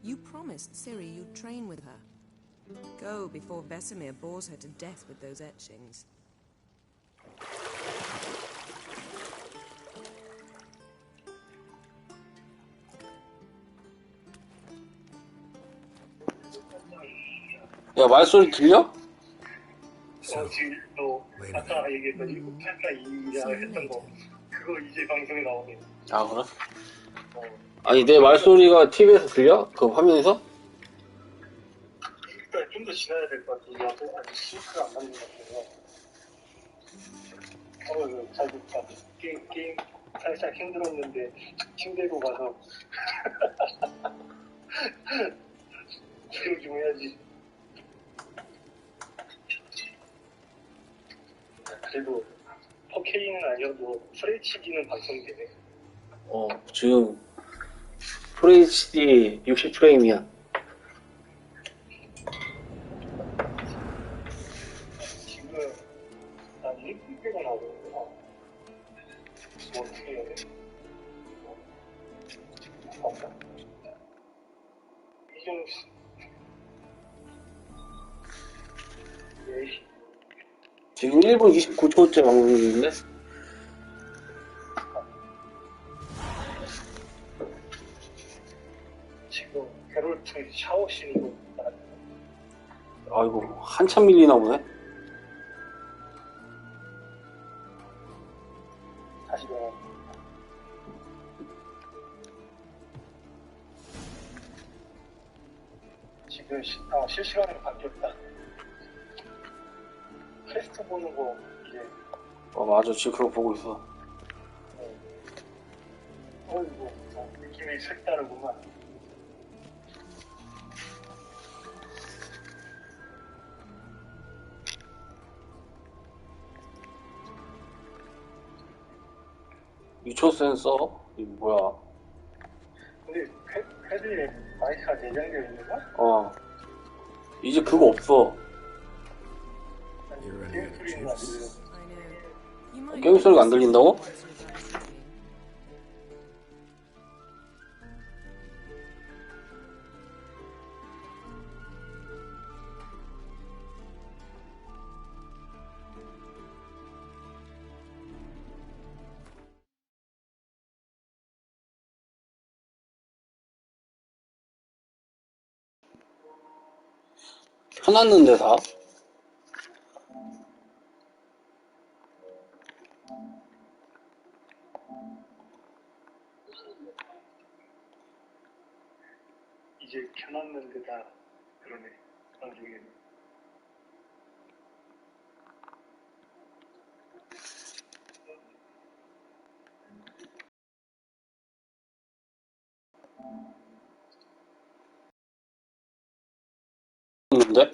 You promised Ciri you'd train with her. Go before Vesemir bores her to death with those etchings. 야, 말소리 들려? 지금 너 아까 얘기했던 1984 했던 거 그거 이제 방송에 나오네. 아, 그래? 아니, 내 말소리가 TV에서 들려? 그 화면에서? 일단 좀 더 지나야 될 것 같아. 나도 아직 싱크가 안 맞는 것 같아서. 잘 됐다. 게임 살짝 힘들었는데 침대로 가서 수영 좀 해야지. 그래도 4K는 아니어도 FHD는 방송되네. 지금 FHD 60프레임이야. 지금 난 1분대가 나오는구나. 뭐 어떻게 해야 돼? 이좀 지금 1분 29초째 방송 중인데? 지금 게롤트 샤워씬이고 아이고, 한참 밀리나 보네? 다시 봐. 지금 실시간으로 바뀌었다. 퀘스트 보는 거 이제. 맞아, 지금 그거 보고 있어. 이거 느낌이 색다르구만. 유초 센서? 이거 뭐야? 근데 패드에 마이크가 내장되어 있는 거야? 이제 그거 없어. 게임 소리는 안 들려. 게임 소리가 안 들린다고? 켜놨는데 다? 이제 켜놨는데 다 그러네. 나중에. 있는데?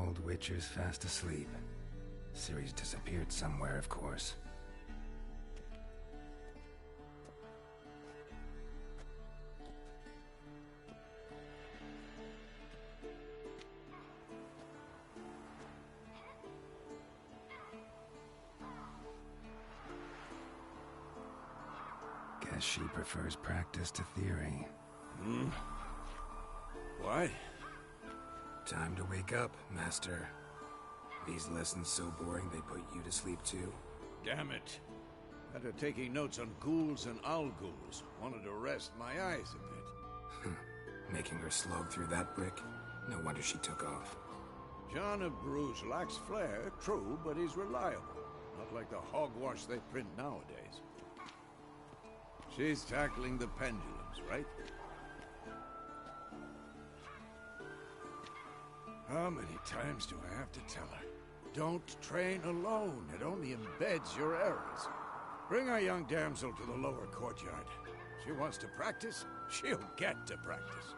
Old Witcher's fast asleep. Ciri's disappeared somewhere, of course. Guess she prefers practice to theory. Why? Time to wake up, Master. These lessons so boring they put you to sleep too? Damn it. After taking notes on ghouls and owl-ghouls, wanted to rest my eyes a bit. Making her slog through that brick? No wonder she took off. John of Bruges lacks flair, true, but he's reliable. Not Not like the hogwash they print nowadays. She's tackling the pendulums, right? How many times do I have to tell her? Don't train alone. It only embeds your errors. Bring our young damsel to the lower courtyard. She wants to practice, she'll get to practice.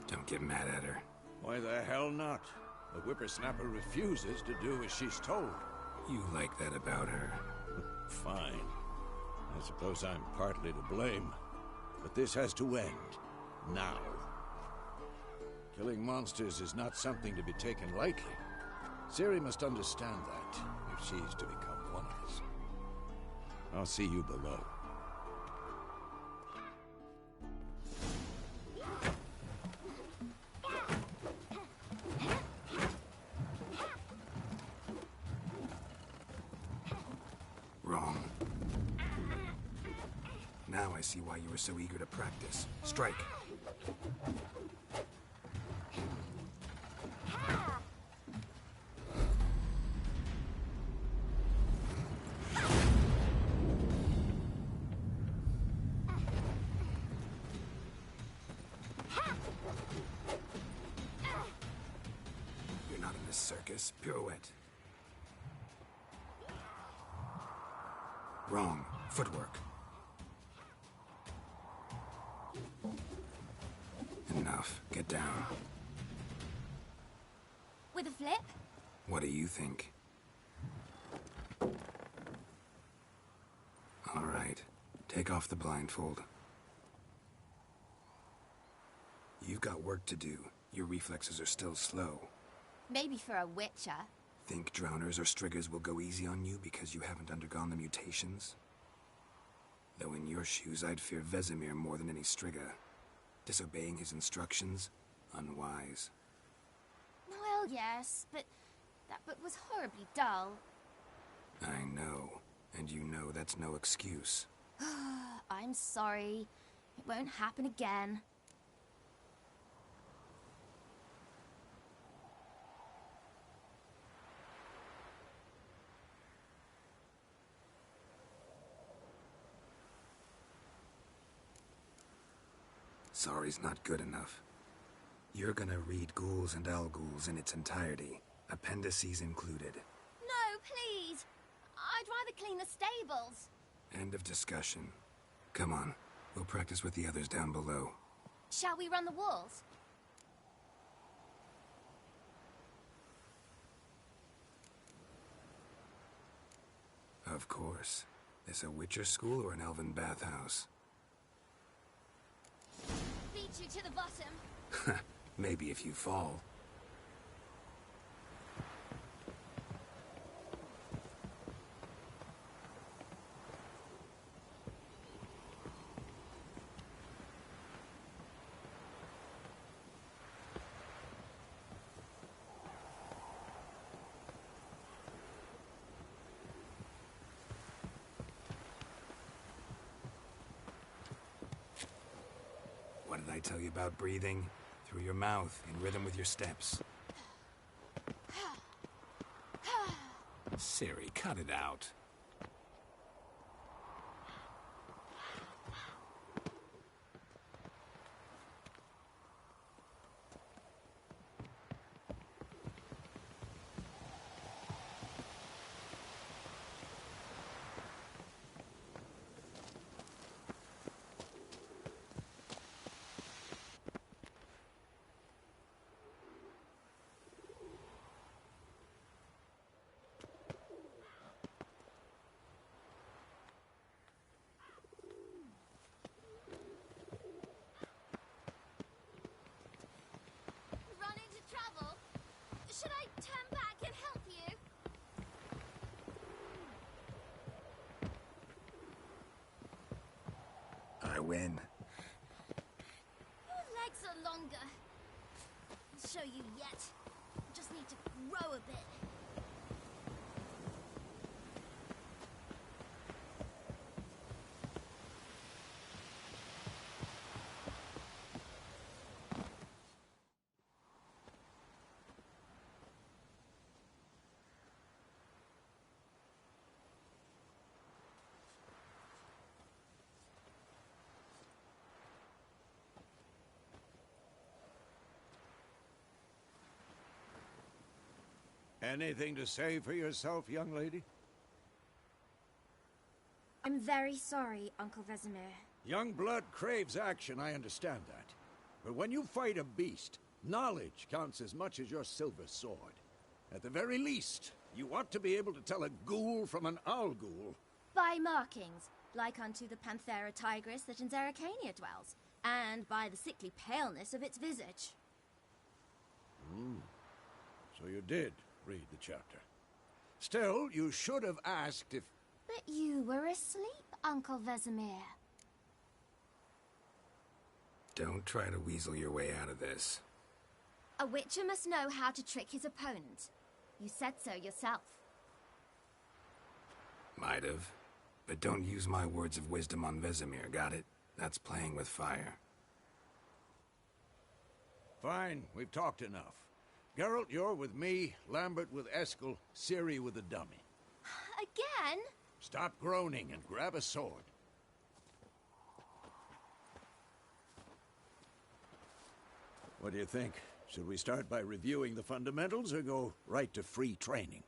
Don't get mad at her. Why the hell not? The whippersnapper refuses to do as she's told. You like that about her. Fine. I suppose I'm partly to blame. But this has to end. Now. Killing monsters is not something to be taken lightly. Ciri must understand that, if she's to become one of us. I'll see you below. Wrong. Now I see why you were so eager to practice. Strike. You're not in this circus. Pirouette. Wrong. Footwork. Enough. Get down. With a flip? What do you think? All right. Take off the blindfold. You've got work to do. Your reflexes are still slow. Maybe for a witcher. Think drowners or striggers will go easy on you because you haven't undergone the mutations? Though in your shoes, I'd fear Vesemir more than any strigger. Disobeying his instructions? Unwise. Well, yes, but that book was horribly dull. I know. And you know that's no excuse. I'm sorry. It won't happen again. Sorry's not good enough. You're gonna read Ghouls and Alghouls in its entirety, appendices included. No, please. I'd rather clean the stables. End of discussion. Come on, we'll practice with the others down below. Shall we run the walls? Of course. This a Witcher school or an elven bathhouse? Beat you to the bottom. Maybe if you fall. What did I tell you about breathing? Through your mouth, in rhythm with your steps. Ciri, cut it out. Run into trouble? Should I turn back and help you? I win. Your legs are longer. I'll show you yet. Just need to grow a bit. Anything to say for yourself, young lady? I'm very sorry, Uncle Vesemir. Young blood craves action, I understand that. But when you fight a beast, knowledge counts as much as your silver sword. At the very least, you ought to be able to tell a ghoul from an owl ghoul. By markings, like unto the Panthera tigris that in Zerrikania dwells, and by the sickly paleness of its visage. So you did read the chapter. Still, you should have asked if... But you were asleep, Uncle Vesemir. Don't try to weasel your way out of this. A witcher must know how to trick his opponent. You said so yourself. Might have. But don't use my words of wisdom on Vesemir, got it? That's playing with fire. Fine, we've talked enough. Geralt, you're with me, Lambert with Eskel, Ciri with the dummy. Again? Stop groaning and grab a sword. What do you think? Should we start by reviewing the fundamentals or go right to free training?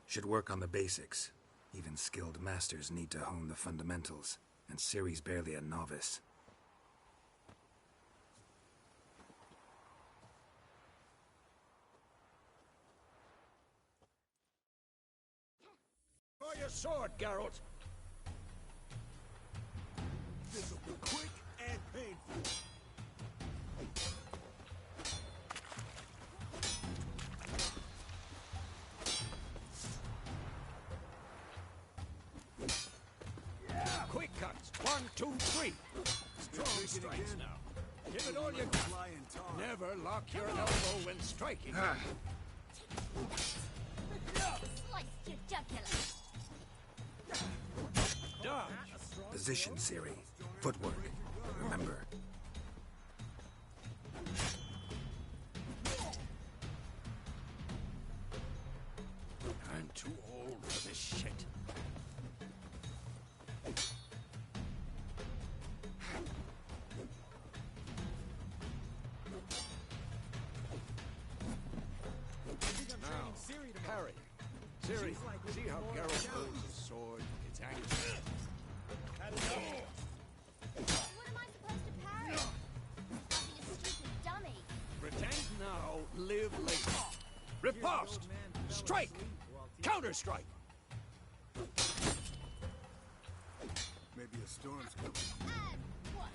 Should work on the basics. Even skilled masters need to hone the fundamentals, and Ciri's barely a novice. Draw your sword, Geralt! This'll be quick and painful. Quick cuts! 1, 2, 3! Strong strikes now. Give it all you got. Never lock your elbow when striking. Slice your jugular. Dodge! Position, Ciri. Footwork. Remember. I'm too old for this shit. Now, parry. Ciri, see how Geralt holds his sword? It's angry. What am I supposed to parry? I'll be a stupid dummy. Pretend now, live later. Riposte! Strike! Counter-strike! Maybe a storm's coming. And what?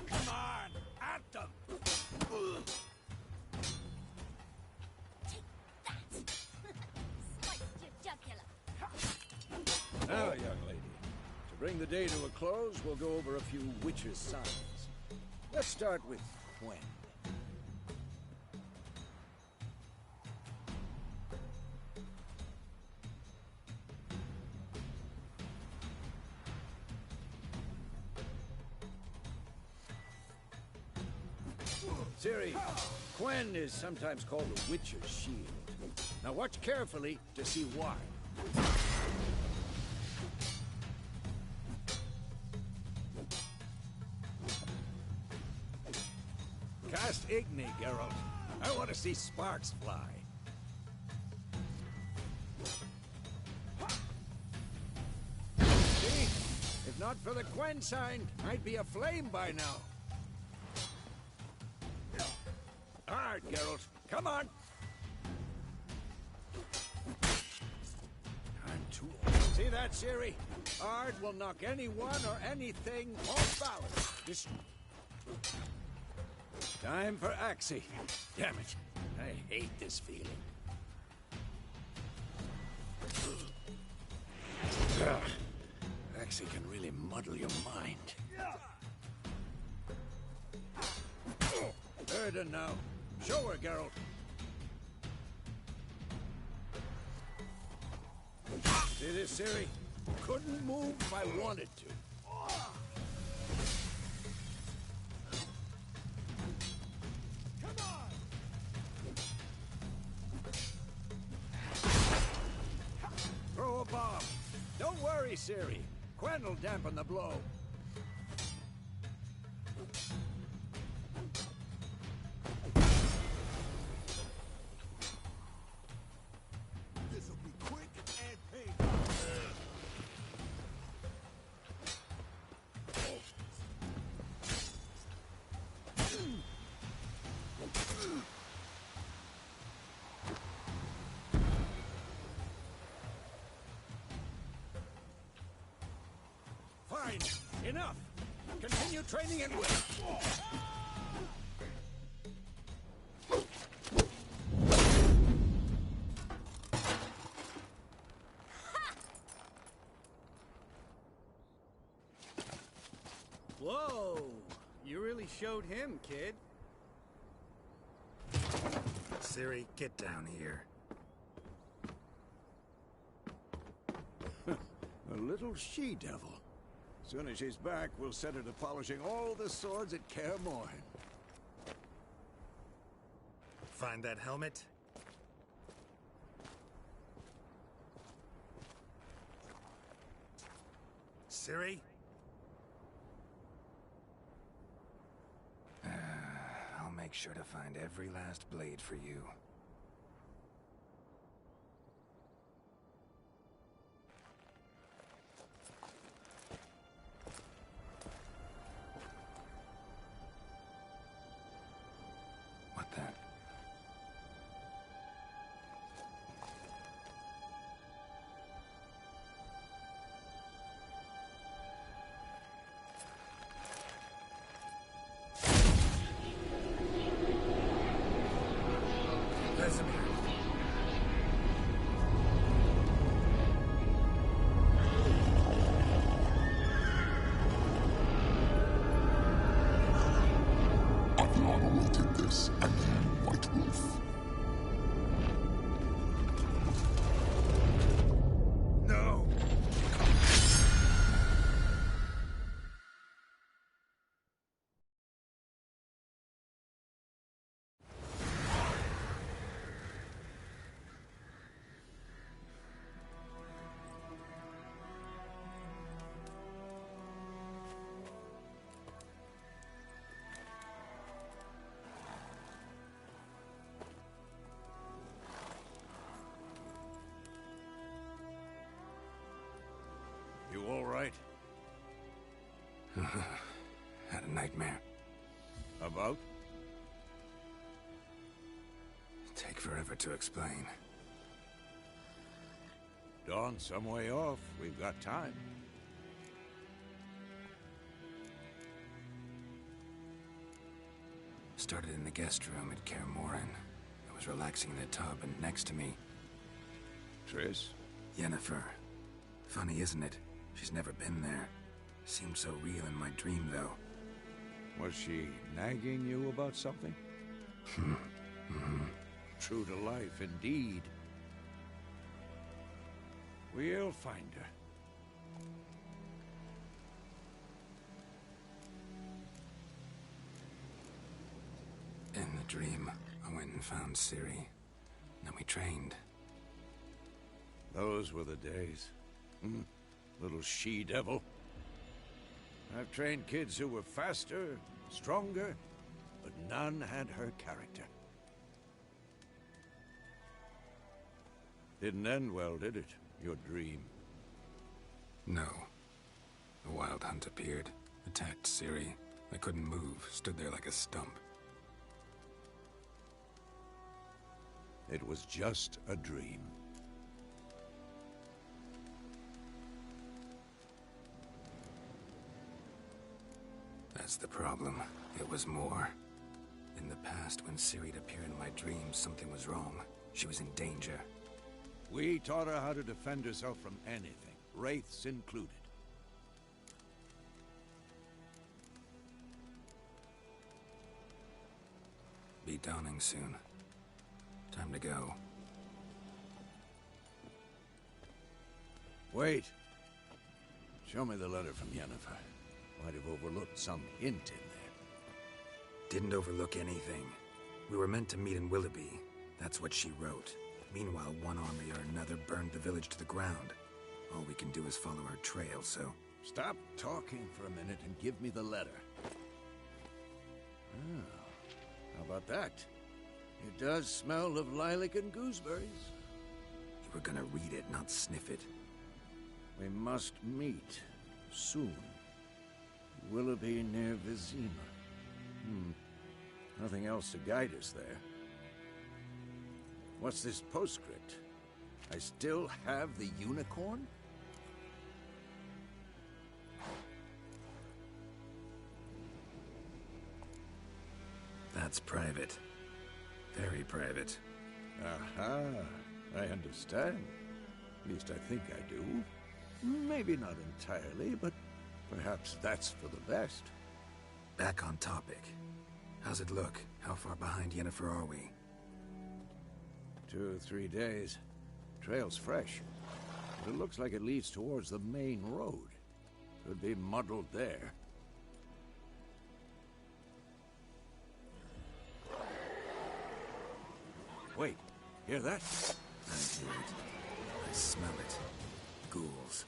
Come on! At them! Slice your jugular. Now, young lady, to bring the day to a close, we'll go over a few witches' signs. Let's start with Gwen. Ciri, Gwen is sometimes called the Witcher's Shield. Now watch carefully to see why. Cast Igni, Geralt. I want to see sparks fly. See? If not for the Gwen sign, I'd be aflame by now. Hard, Geralt. Come on. I'm too old. See that, Ciri? Ard will knock anyone or anything off balance. Time for Axie. Damn it. I hate this feeling. Ugh. Axie can really muddle your mind. Erden now. Show her, Geralt. See this, Ciri? Couldn't move if I wanted to. Throw a bomb. Don't worry, Ciri. Gwen will dampen the blow. This'll be quick and painful. Fine. Enough. Continue training and win. Whoa! You really showed him, kid. Siri, get down here. A little she-devil. Soon as she's back, we'll set her to polishing all the swords at Kaer Morhen. Find that helmet? Siri? I'll make sure to find every last blade for you. What the? Vesemir. Adriana will take this, and then White Wolf. No! You all right? Had a nightmare. About? Take forever to explain. Dawn's some way off. We've got time. Started in the guest room at Kaer Morhen. I was relaxing in the tub, and next to me, Triss? Yennefer. Funny, isn't it? She's never been there. Seemed so real in my dream, though. Was she nagging you about something? True to life, indeed. We'll find her. In the dream, I went and found Ciri. Then we trained. Those were the days. Little she-devil. I've trained kids who were faster, stronger, but none had her character. Didn't end well, did it? Your dream? No. The Wild Hunt appeared, attacked Ciri. I couldn't move, stood there like a stump. It was just a dream. That's the problem. It was more. In the past, when Ciri'd appear in my dreams, something was wrong. She was in danger. We taught her how to defend herself from anything, wraiths included. Be dawning soon. Time to go. Wait. Show me the letter from Yennefer. Might have overlooked some hint in there. Didn't overlook anything. We were meant to meet in Willoughby. That's what she wrote. Meanwhile, one army or another burned the village to the ground. All we can do is follow her trail, so... Stop talking for a minute and give me the letter. How about that? It does smell of lilac and gooseberries. You were gonna read it, not sniff it. We must meet soon. Willoughby near Vizima. Nothing else to guide us there. What's this postscript? I still have the unicorn? That's private. Very private. Aha, I understand. At least I think I do. Maybe not entirely, but perhaps that's for the best. Back on topic. How's it look? How far behind Yennefer are we? 2 or 3 days. Trail's fresh. But it looks like it leads towards the main road. Could be muddled there. Wait, hear that? I hear it. I smell it. Ghouls.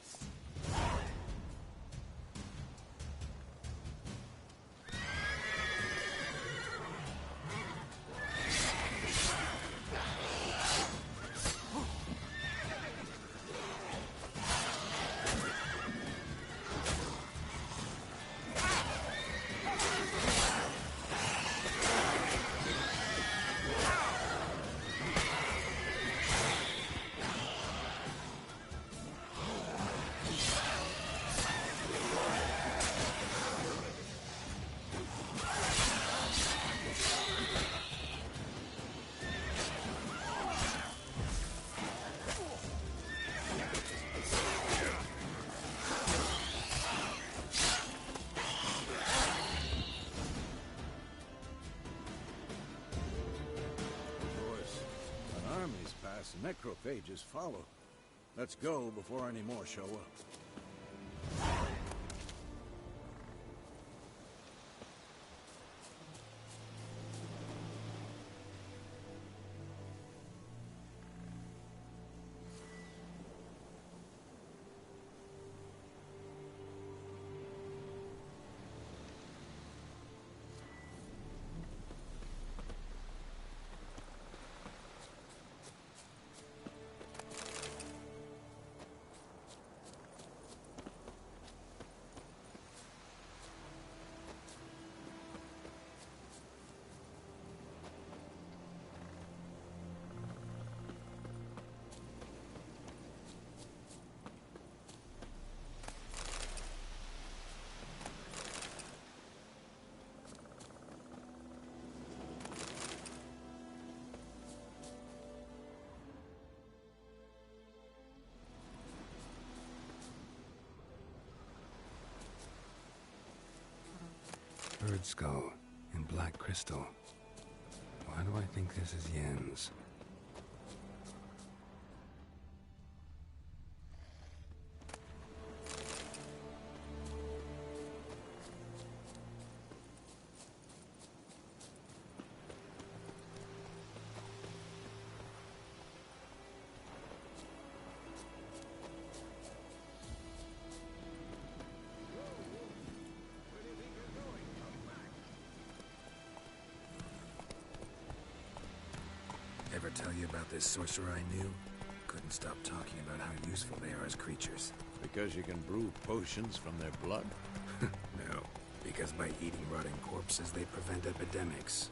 Necrophages follow. Let's go before any more show up. Bird skull in black crystal. Why do I think this is Yen's? Ever tell you about this sorcerer I knew? Couldn't stop talking about how useful they are as creatures. Because you can brew potions from their blood? No, because by eating rotting corpses they prevent epidemics.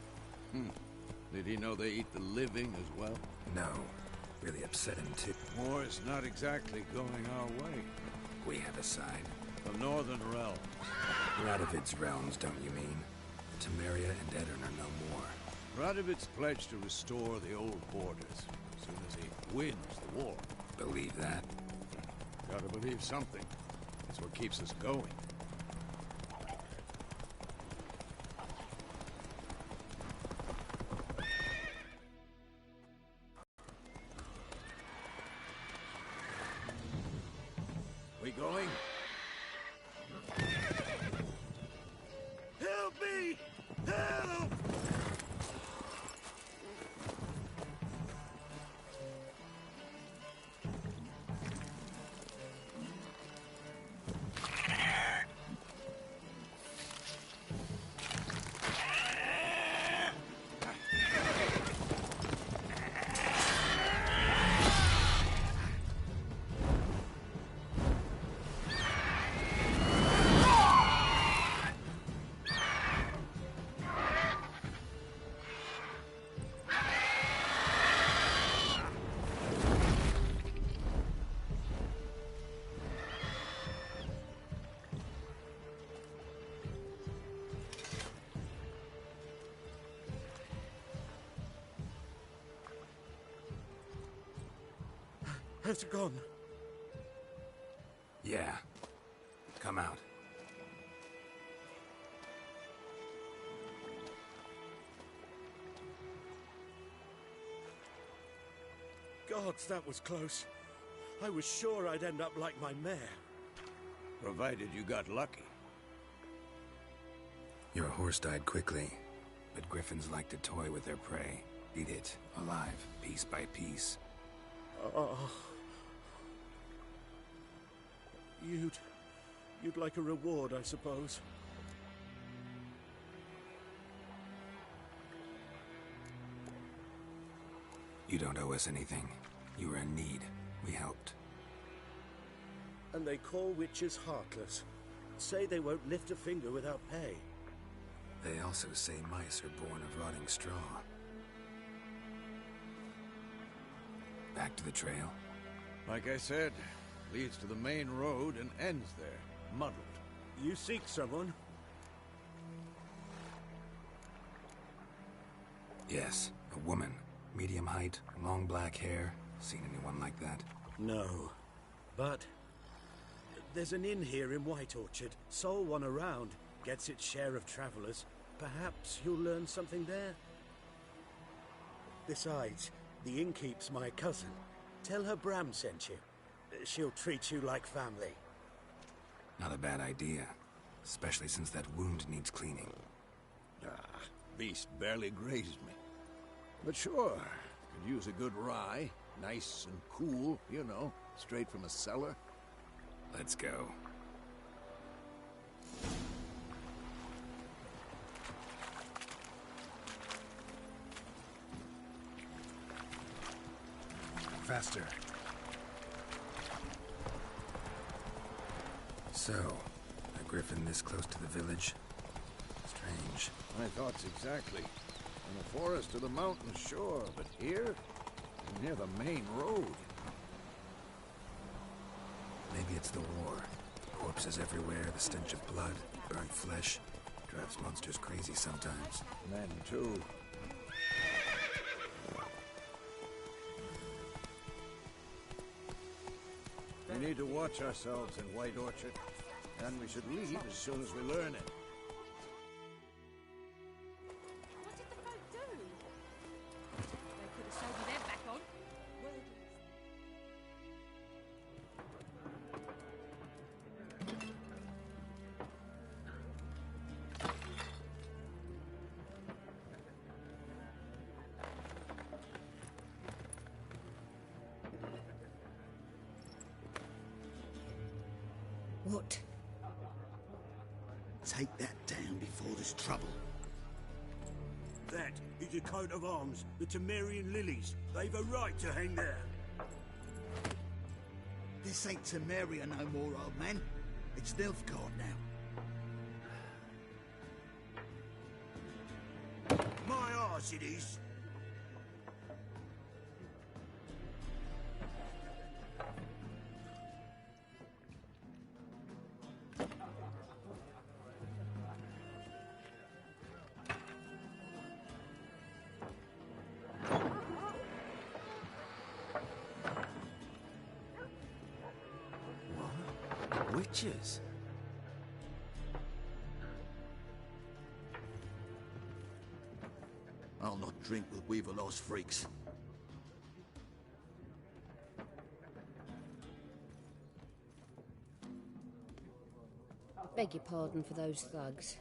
Did he know they eat the living as well? No, really upset him too. War is not exactly going our way. We have a side. The Northern Realms. Radovid's realms, don't you mean? Temeria and Edirn are no more. Radovid's pledged to restore the old borders as soon as he wins the war. Believe that? Gotta believe something. It's what keeps us going. We going? Help me! Help! Has it gone? Yeah. Come out. Gods, that was close. I was sure I'd end up like my mare. Provided you got lucky. Your horse died quickly, but griffins like to toy with their prey. Eat it, alive, piece by piece. Oh. You'd like a reward, I suppose. You don't owe us anything. You were in need. We helped. And they call witches heartless. Say they won't lift a finger without pay. They also say mice are born of rotting straw. Back to the trail? Like I said, leads to the main road and ends there, muddled. You seek someone? Yes, a woman. Medium height, long black hair. Seen anyone like that? No. But there's an inn here in White Orchard. Sole one around. Gets its share of travelers. Perhaps you'll learn something there? Besides, the innkeep's my cousin. Tell her Bram sent you. She'll treat you like family. Not a bad idea. Especially since that wound needs cleaning. Beast barely grazed me. But sure, could use a good rye. Nice and cool, you know, straight from a cellar. Let's go. Faster. So, a griffin this close to the village? Strange. My thoughts exactly. In the forest or the mountains, sure, but here? Near the main road. Maybe it's the war. Corpses everywhere, the stench of blood, burnt flesh. Drives monsters crazy sometimes. Men, too. We need to watch ourselves in White Orchard, and we should leave as soon as we learn it. What did the folk do? They could have sold you their back on. What? Take that down before there's trouble. That is a coat of arms, the Temerian lilies. They've a right to hang there. This ain't Temeria no more, old man. It's Nilfgaard now. My arse it is. Witches? I'll not drink with Weaverlaw's freaks. Beg your pardon for those thugs.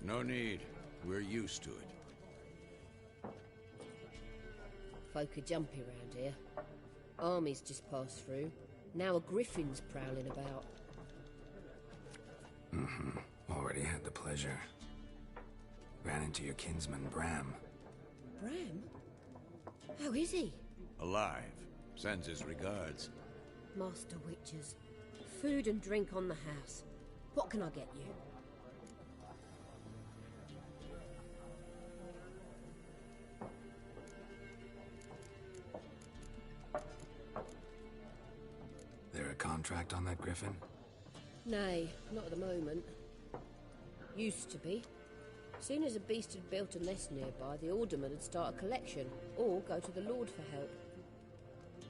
No need. We're used to it. Folk are jumpy round here. Armies just passed through. Now a griffin's prowling about. Already had the pleasure. Ran into your kinsman, Bram. Bram? How is he? Alive. Sends his regards. Master Witches. Food and drink on the house. What can I get you? There a contract on that griffin? Nay, not at the moment. Used to be. Soon as a beast had built a nest nearby, the alderman would start a collection, or go to the Lord for help.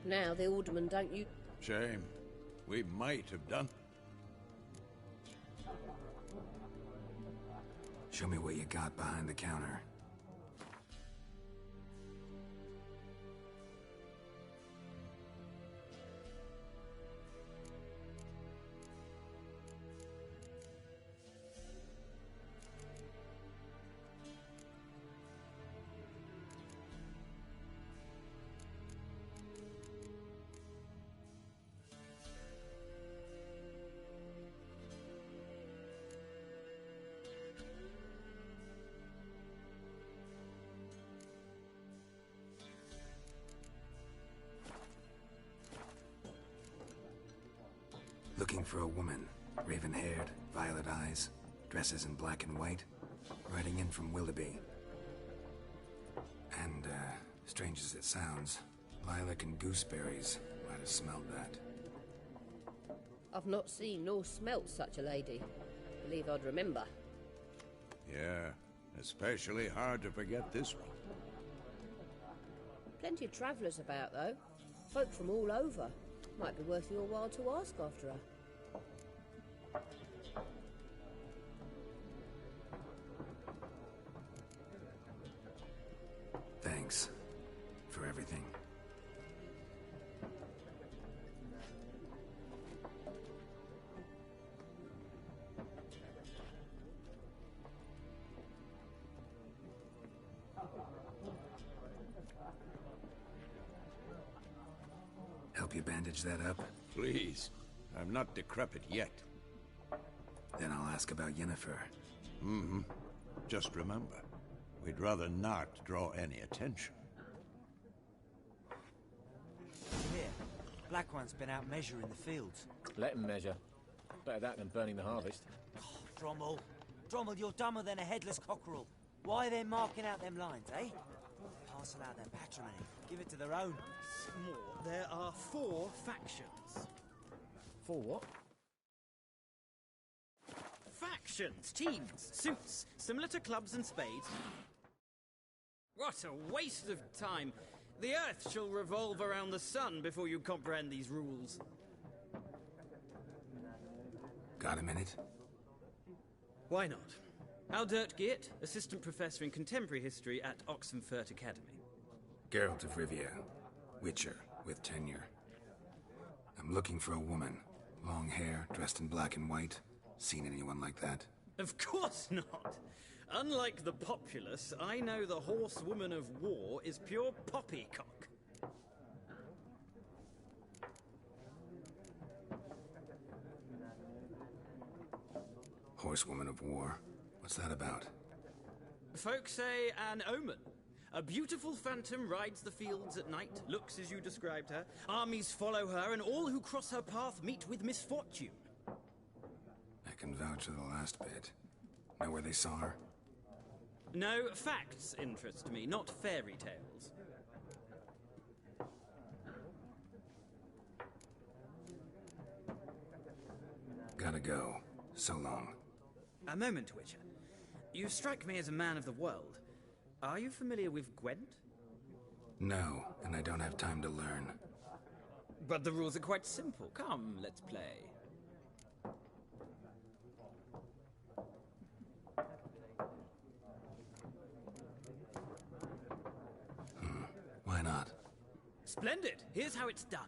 Now the alderman don't you... Shame. We might have done. Show me what you got behind the counter. Looking for a woman. Raven-haired, violet eyes, dresses in black and white, riding in from Willoughby. And, strange as it sounds, lilac and gooseberries might have smelled that. I've not seen nor smelt such a lady. Believe I'd remember. Yeah, especially hard to forget this one. Plenty of travellers about, though. Folk from all over. Might be worth your while to ask after her. Thanks for everything. Help you bandage that up? Please. I'm not decrepit yet. Then I'll ask about Yennefer. Mm-hmm. Just remember, we'd rather not draw any attention. Here, Black One's been out measuring the fields. Let him measure. Better that than burning the harvest. Oh, Drommel. Drommel, you're dumber than a headless cockerel. Why are they marking out them lines, eh? Parcel out their patrimony. Give it to their own. More. There are 4 factions. 4 what? Factions, teams, suits, similar to clubs and spades. What a waste of time. The Earth shall revolve around the sun before you comprehend these rules. Got a minute? Why not? Aldert Geert, Assistant Professor in Contemporary History at Oxenfurt Academy. Geralt of Rivia, Witcher, with tenure. I'm looking for a woman. Long hair, dressed in black and white. Seen anyone like that? Of course not. Unlike the populace, I know the horsewoman of war is pure poppycock. Horsewoman of war? What's that about? Folk say an omen. A beautiful phantom rides the fields at night, looks as you described her. Armies follow her, and all who cross her path meet with misfortune. I can vouch for the last bit. Know where they saw her? No, facts interest me, not fairy tales. Gotta go. So long. A moment, Witcher. You strike me as a man of the world. Are you familiar with Gwent? No, and I don't have time to learn. But the rules are quite simple. Come, let's play. Why not? Splendid! Here's how it's done.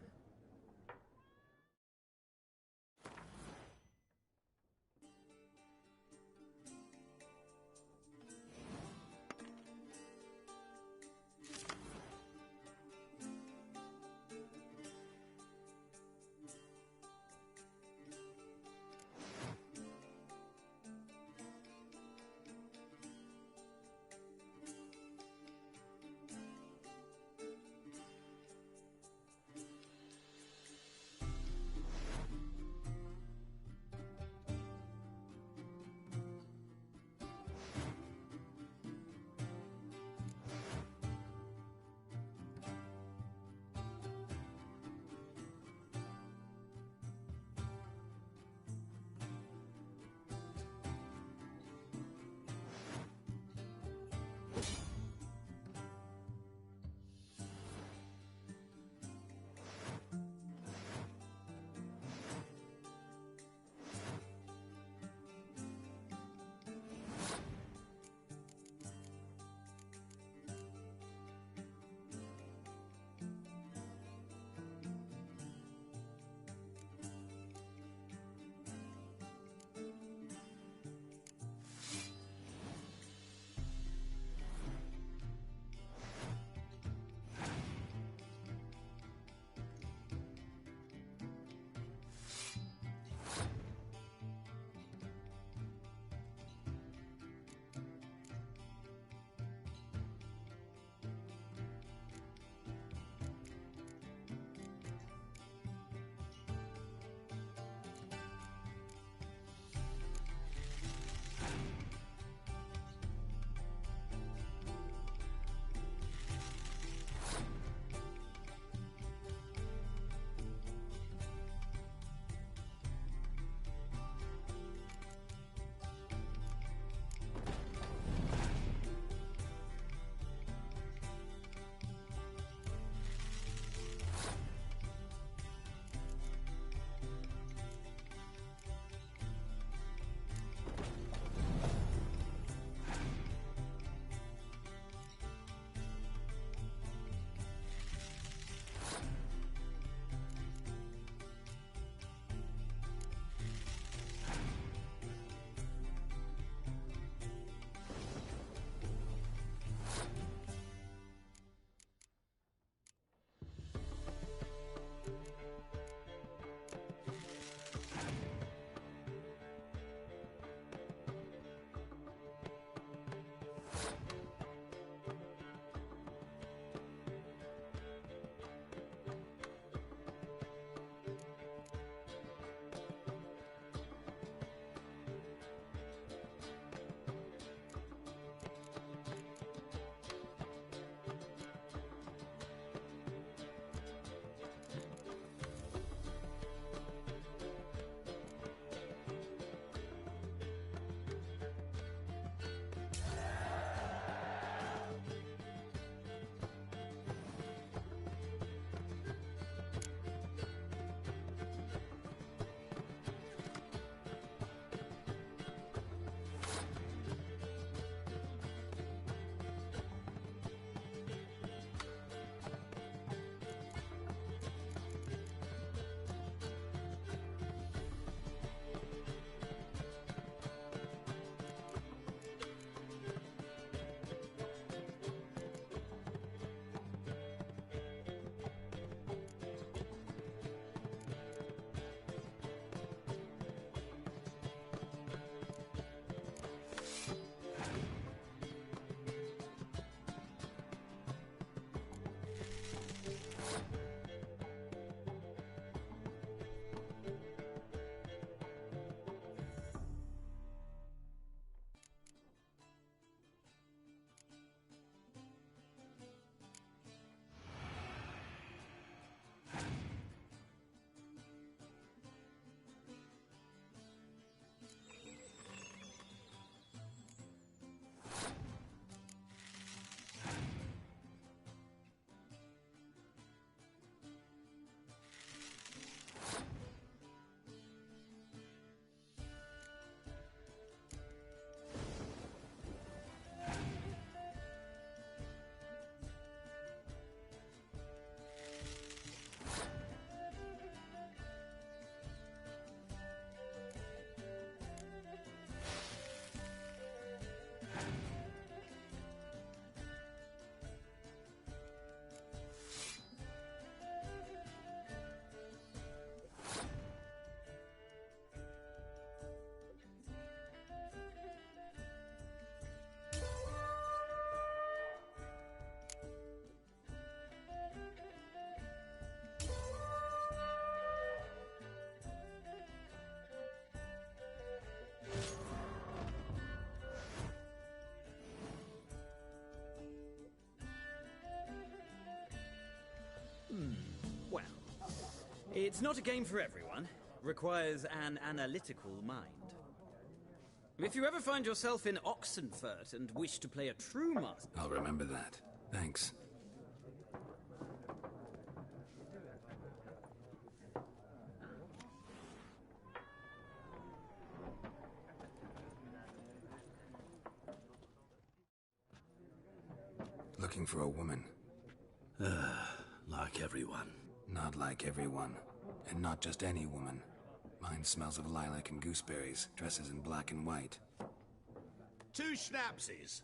It's not a game for everyone. Requires an analytical mind. If you ever find yourself in Oxenfurt and wish to play a true master... I'll remember that. Thanks. Looking for a woman. Like everyone. Not like everyone. And not just any woman. Mine smells of lilac and gooseberries, dresses in black and white. 2 schnapsies.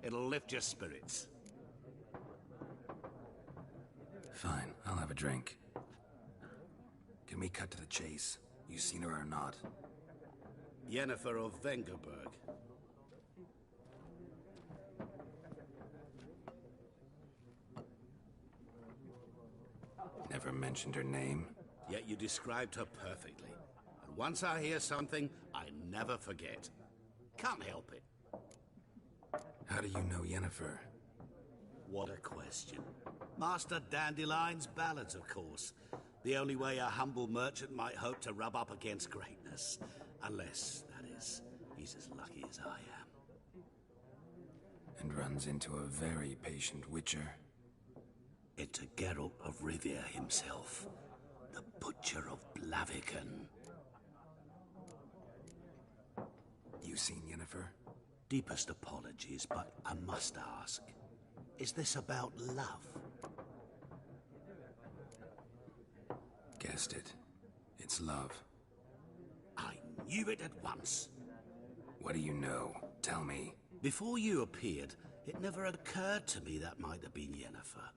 It'll lift your spirits. Fine, I'll have a drink. Can we cut to the chase? You seen her or not? Yennefer of Vengerberg. Never mentioned her name? Yet you described her perfectly. And once I hear something, I never forget. Can't help it. How do you know Yennefer? What a question. Master Dandelion's ballads, of course. The only way a humble merchant might hope to rub up against greatness. Unless, that is, he's as lucky as I am. And runs into a very patient witcher. Into Geralt of Rivia himself. The Butcher of Blaviken. You seen Yennefer? Deepest apologies, but I must ask. Is this about love? Guessed it. It's love. I knew it at once. What do you know? Tell me. Before you appeared, it never occurred to me that might have been Yennefer.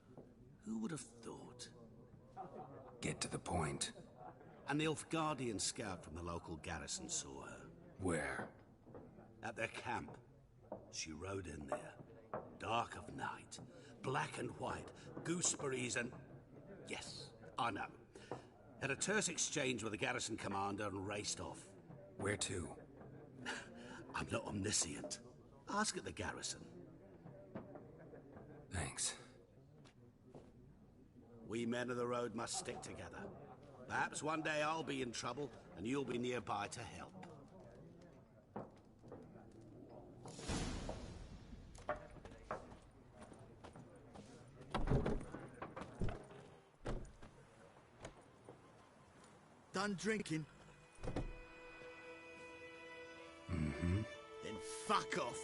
Who would have thought? Get to the point. An Nilfgaardian scout from the local garrison saw her. Where? At their camp. She rode in there. Dark of night. Black and white. Gooseberries and... Yes, I know. Had a terse exchange with the garrison commander and raced off. Where to? I'm not omniscient. Ask at the garrison. Thanks. We men of the road must stick together. Perhaps one day I'll be in trouble, and you'll be nearby to help. Done drinking? Mm-hmm. Then fuck off.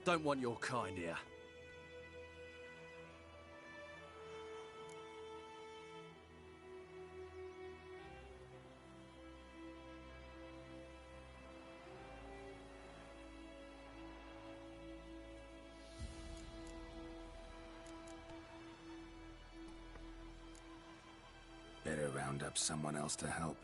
Don't want your kind here. Better round up someone else to help.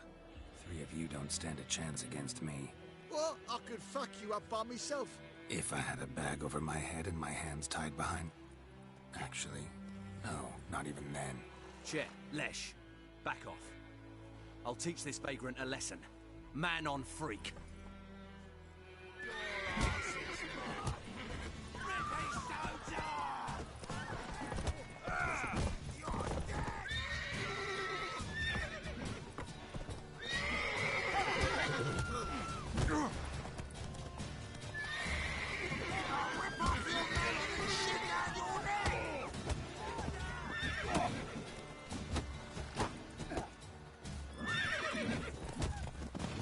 3 of you don't stand a chance against me. What? I could fuck you up by myself. If I had a bag over my head and my hands tied behind... Actually, no, not even then. Chet, Lesh, back off. I'll teach this vagrant a lesson. Man on freak.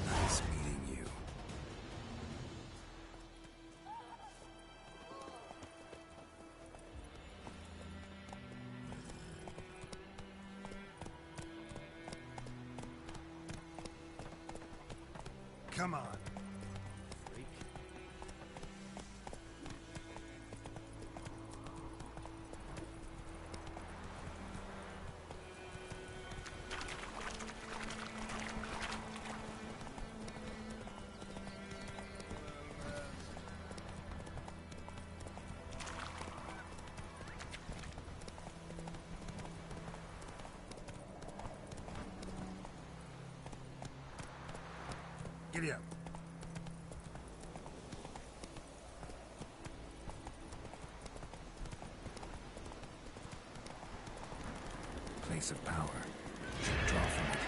Nice meeting you. Come on. Giddy up. place of power. Should draw from it.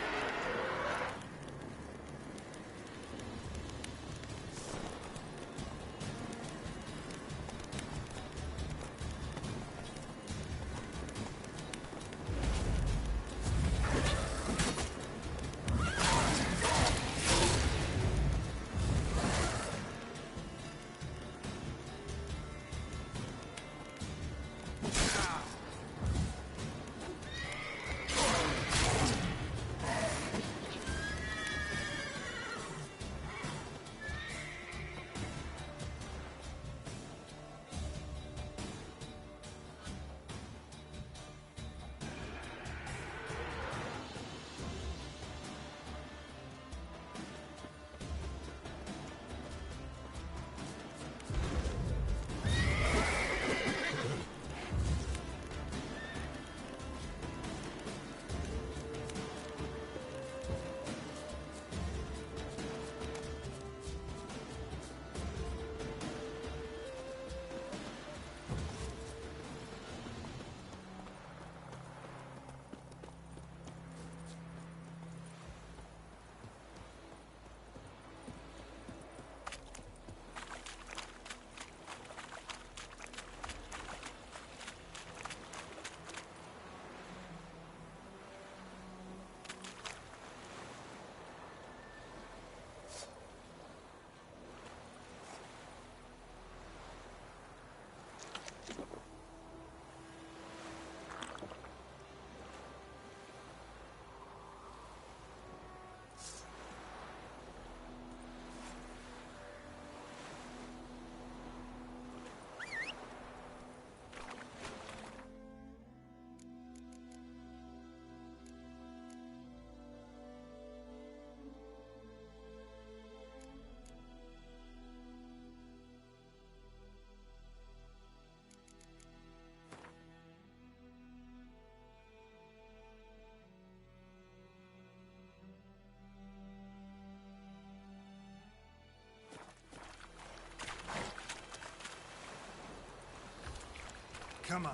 Come on.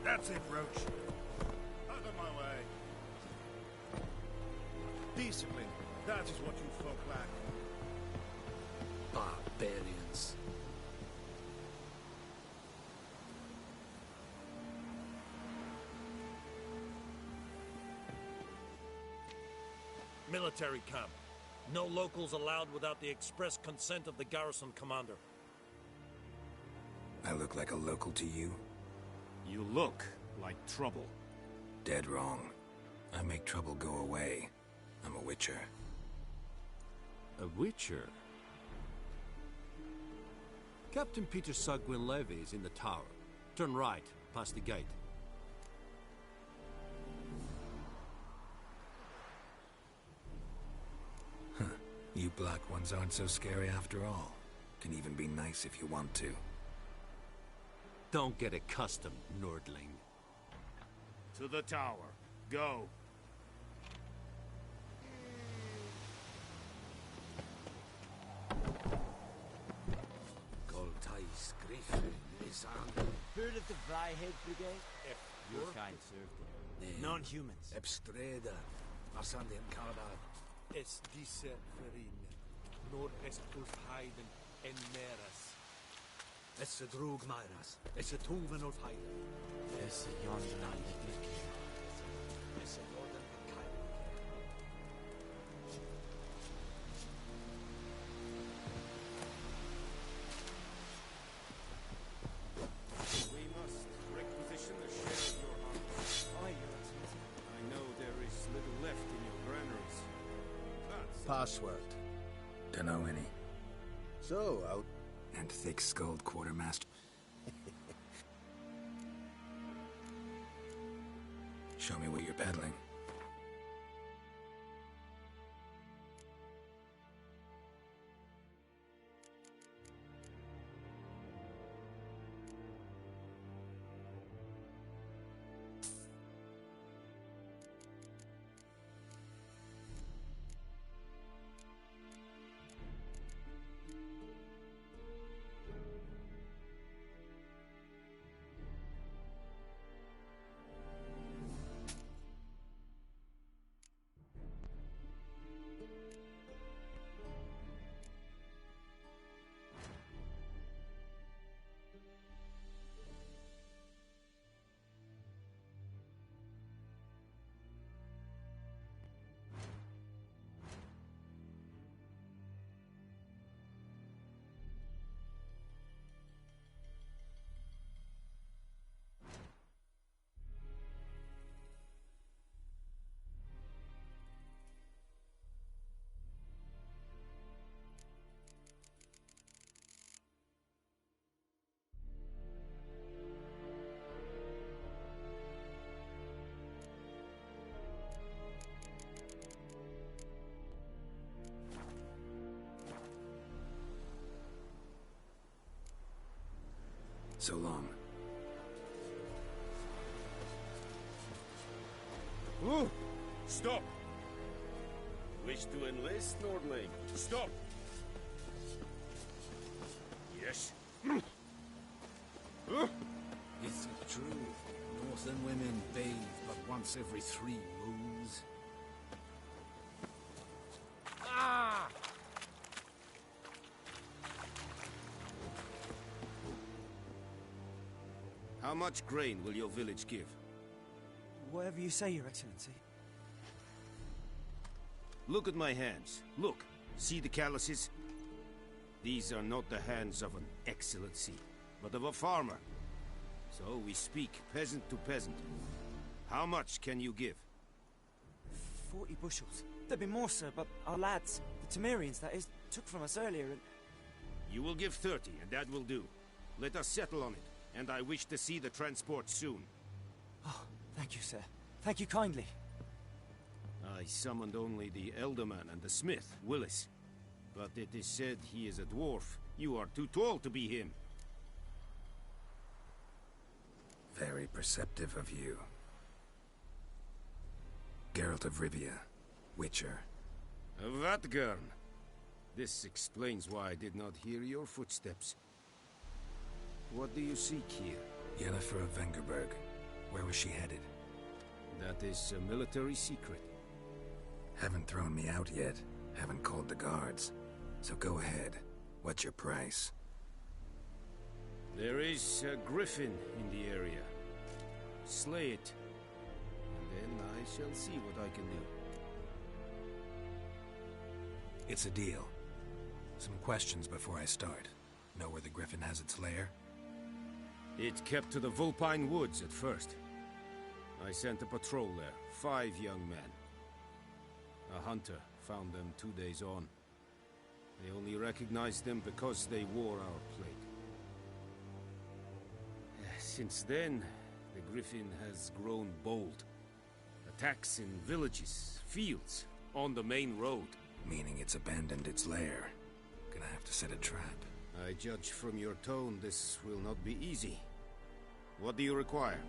That's it, Roach. Out of my way. Discipline. That is what you folk lack. Barbarians. Military camp. No locals allowed without the express consent of the garrison commander. I look like a local to you? You look like trouble. Dead wrong. I make trouble go away. I'm a witcher. A witcher? Captain Peter Sagwin Levy is in the tower. Turn right, past the gate. Huh. You black ones aren't so scary after all. Can even be nice if you want to. Don't get accustomed, Nordling. To the tower. Go. Heard of the Vryhead Brigade? Your kind served there. Non-humans. Ebstreda. Arsandian Kardar. Es diese Verin. Nor est Ulfheiden en Meras. Es drog Myras. Es Tuven of Heiden. Es Yonland. Es Northern Kairo. We must requisition a share of your arms. Aye, Your Excellency. I know there is little left in your granaries. That's Password. Dunno any. So, out. And thick-skulled quartermaster. Show me what you're peddling. So long. Ooh! Stop! Wish to enlist, Nordling? Stop! Yes. Is it true? Northern women bathe but once every 3 moons? Ah! How much grain will your village give? Whatever you say, Your Excellency. Look at my hands. Look. See the calluses? These are not the hands of an excellency, but of a farmer. So we speak peasant to peasant. How much can you give? 40 bushels. There'd be more, sir, but our lads, the Temerians, that is, took from us earlier and... You will give 30, and that will do. Let us settle on it, and I wish to see the transport soon. Oh, thank you, sir. Thank you kindly. I summoned only the Elderman and the smith, Willis. But it is said he is a dwarf. You are too tall to be him. Very perceptive of you. Geralt of Rivia, Witcher. Vatgern. This explains why I did not hear your footsteps. What do you seek here? Yennefer of Vengerberg. Where was she headed? That is a military secret. Haven't thrown me out yet. Haven't called the guards. So go ahead. What's your price? There is a griffin in the area. Slay it, and then I shall see what I can do. It's a deal. Some questions before I start. Know where the griffin has its lair? It kept to the Vulpine Woods at first. I sent a patrol there, 5 young men. A hunter found them 2 days on. They only recognized them because they wore our plate. Since then, the griffin has grown bold. Attacks in villages, fields, on the main road. Meaning it's abandoned its lair. Gonna have to set a trap. I judge from your tone this will not be easy. What do you require?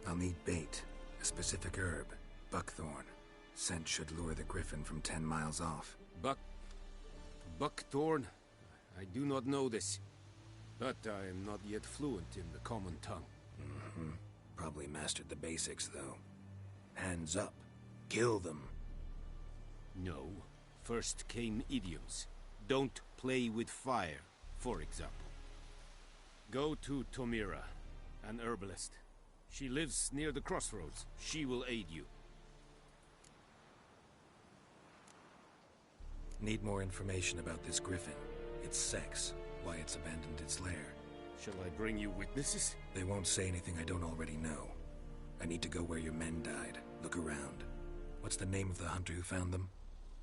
I'll need bait. A specific herb. Buckthorn. Scent should lure the griffin from 10 miles off. Buckthorn? I do not know this. But I am not yet fluent in the common tongue. Mm-hmm. Probably mastered the basics, though. Hands up. Kill them. No. First came idioms. Don't play with fire, for example. Go to Tomira, an herbalist. She lives near the crossroads. She will aid you. Need more information about this griffin. Its sex, why it's abandoned its lair. Shall I bring you witnesses? They won't say anything I don't already know. I need to go where your men died. Look around. What's the name of the hunter who found them?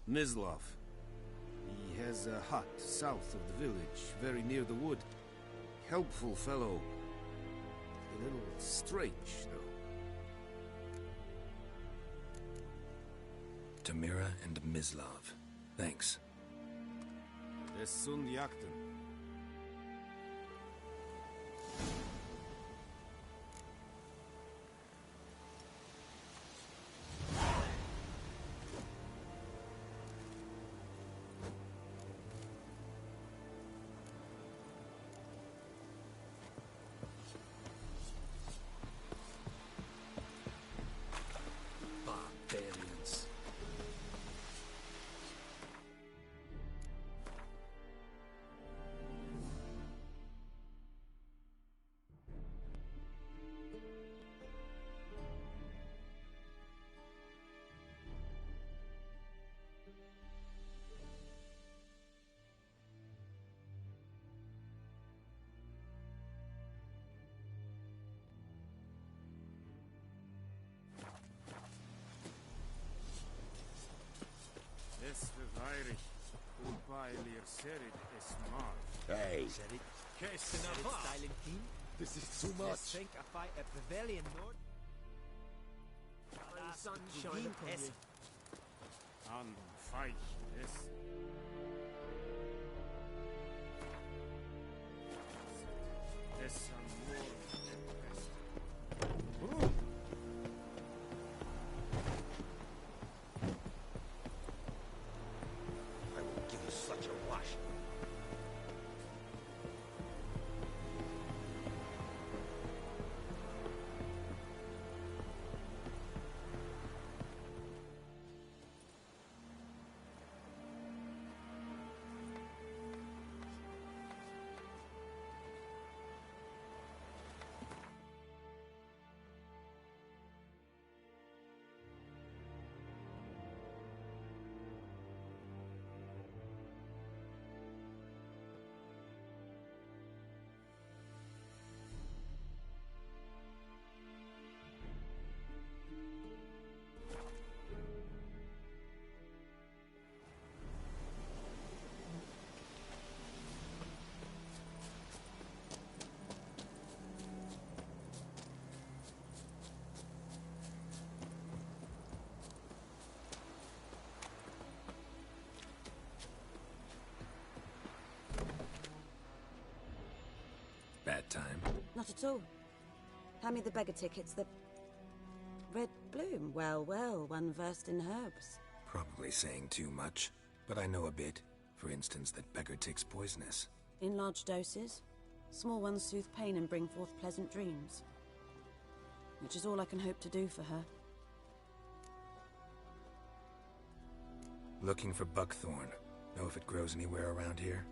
Mislov. He has a hut south of the village, very near the wood. Helpful fellow. A little strange, though. Tamira and Mislov. Thanks. Es sunt jakten. Barbarians. Es verweirig. Unbeilir serid es mar. Hey. This is too much. Think I fight a pavilion, Lord. Sunshine upon you. An feich es. There's some more of them rest. I will give you such a wash. Bad time? Not at all. Hand me the beggar tickets, the... Red bloom. Well, well, one versed in herbs. Probably saying too much, but I know a bit. For instance, that beggar tick's poisonous. In large doses. Small ones soothe pain and bring forth pleasant dreams. Which is all I can hope to do for her. Looking for buckthorn. Know if it grows anywhere around here?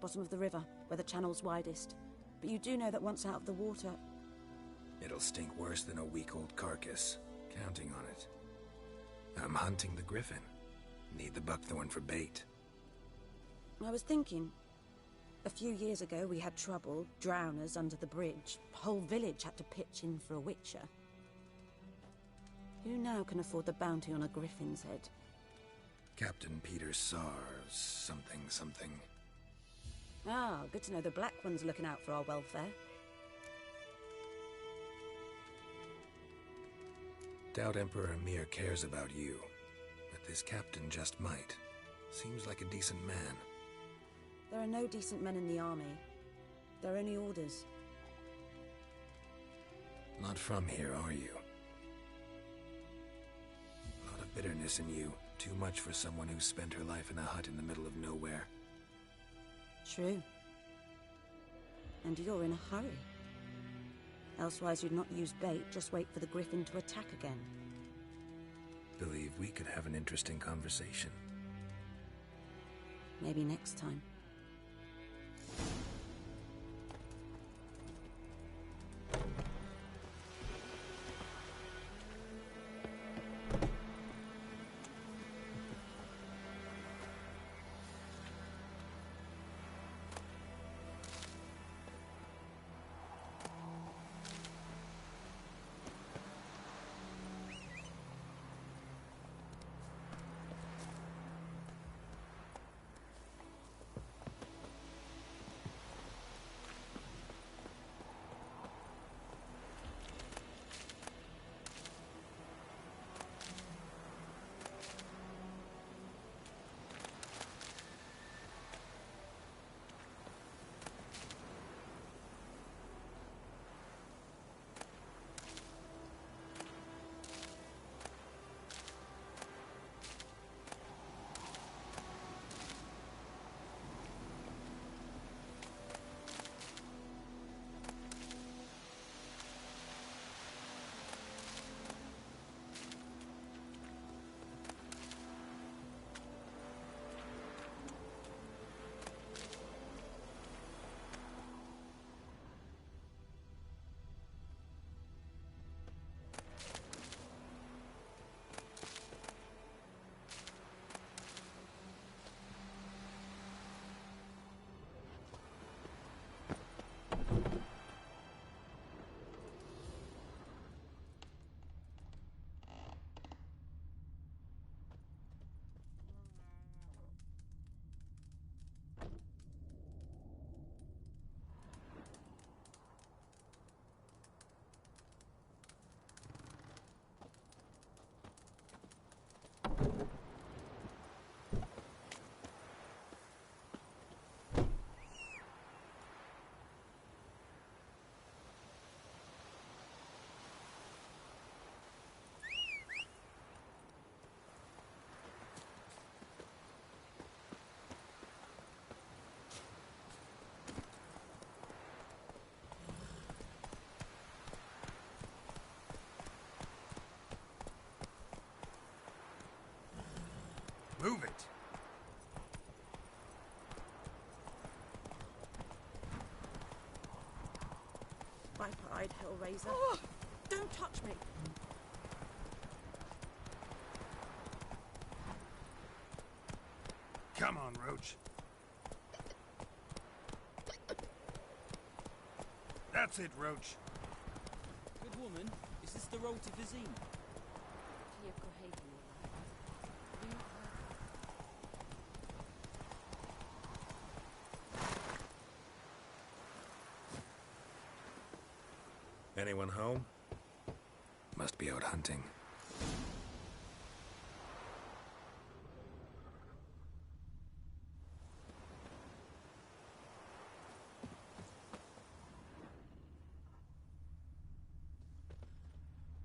Bottom of the river, where the channel's widest. But you do know that once out of the water... It'll stink worse than a week-old carcass. Counting on it. I'm hunting the griffin. Need the buckthorn for bait. I was thinking... A few years ago we had trouble, drowners under the bridge. Whole village had to pitch in for a witcher. Who now can afford the bounty on a griffin's head? Captain Peter Sars, something. Ah, good to know the Black One's looking out for our welfare. Doubt Emperor Emir cares about you, but this captain just might. Seems like a decent man. There are no decent men in the army. They're only orders. Not from here, are you? A lot of bitterness in you. Too much for someone who spent her life in a hut in the middle of nowhere. True. And you're in a hurry. Elsewise you'd not use bait, just wait for the griffin to attack again. Believe we could have an interesting conversation. Maybe next time. Move it! Viper-eyed Hellraiser. Oh, don't touch me! Come on, Roach. That's it, Roach. Good woman, is this the road to Vizine? Anyone home? Must be out hunting.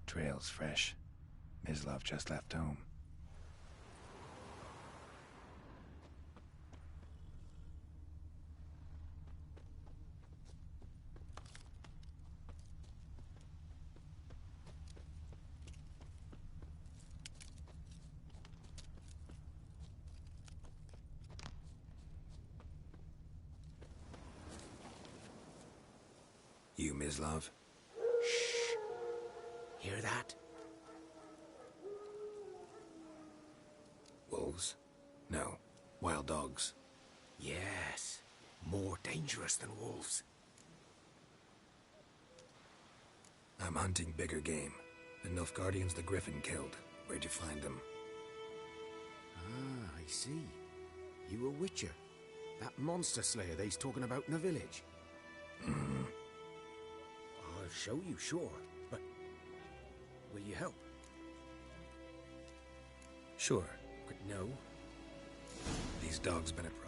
Trail's fresh. Mislav just left home. You, Mislav? Shh. Hear that? Wolves? No. Wild dogs. Yes. More dangerous than wolves. I'm hunting bigger game. The Nilfgaardians the Griffin killed. Where'd you find them? Ah, I see. You a witcher. That monster slayer they's talking about in the village. I'll show you, sure. But will you help? Sure. But no. These dogs been a problem.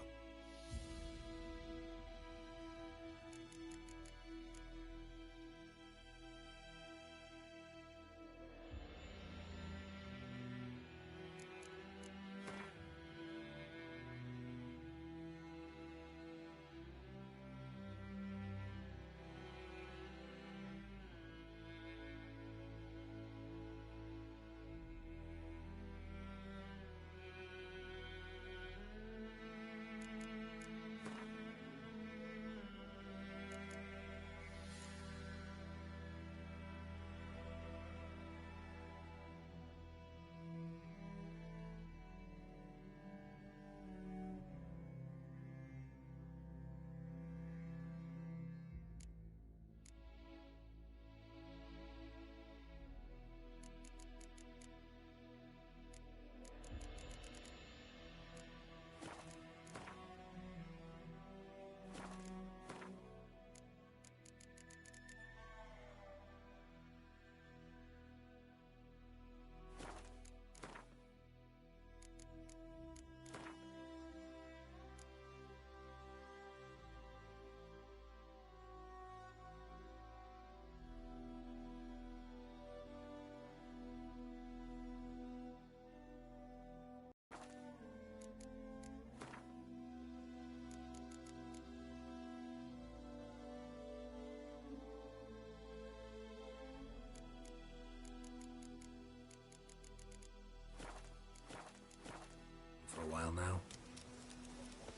For a while now?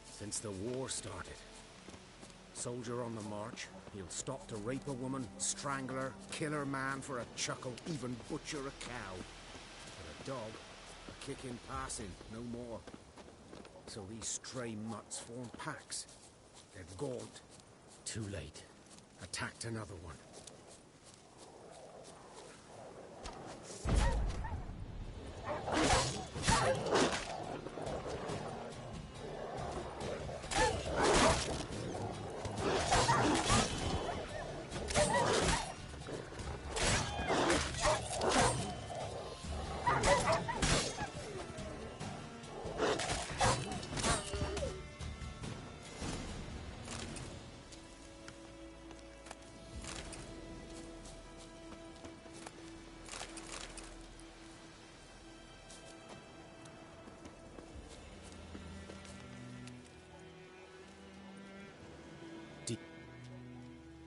Since the war started. Soldier on the march, he'll stop to rape a woman, strangle her, kill her man for a chuckle, even butcher a cow. But a dog, a kick in passing, no more. So these stray mutts form packs. They're gaunt. Too late. Attacked another one.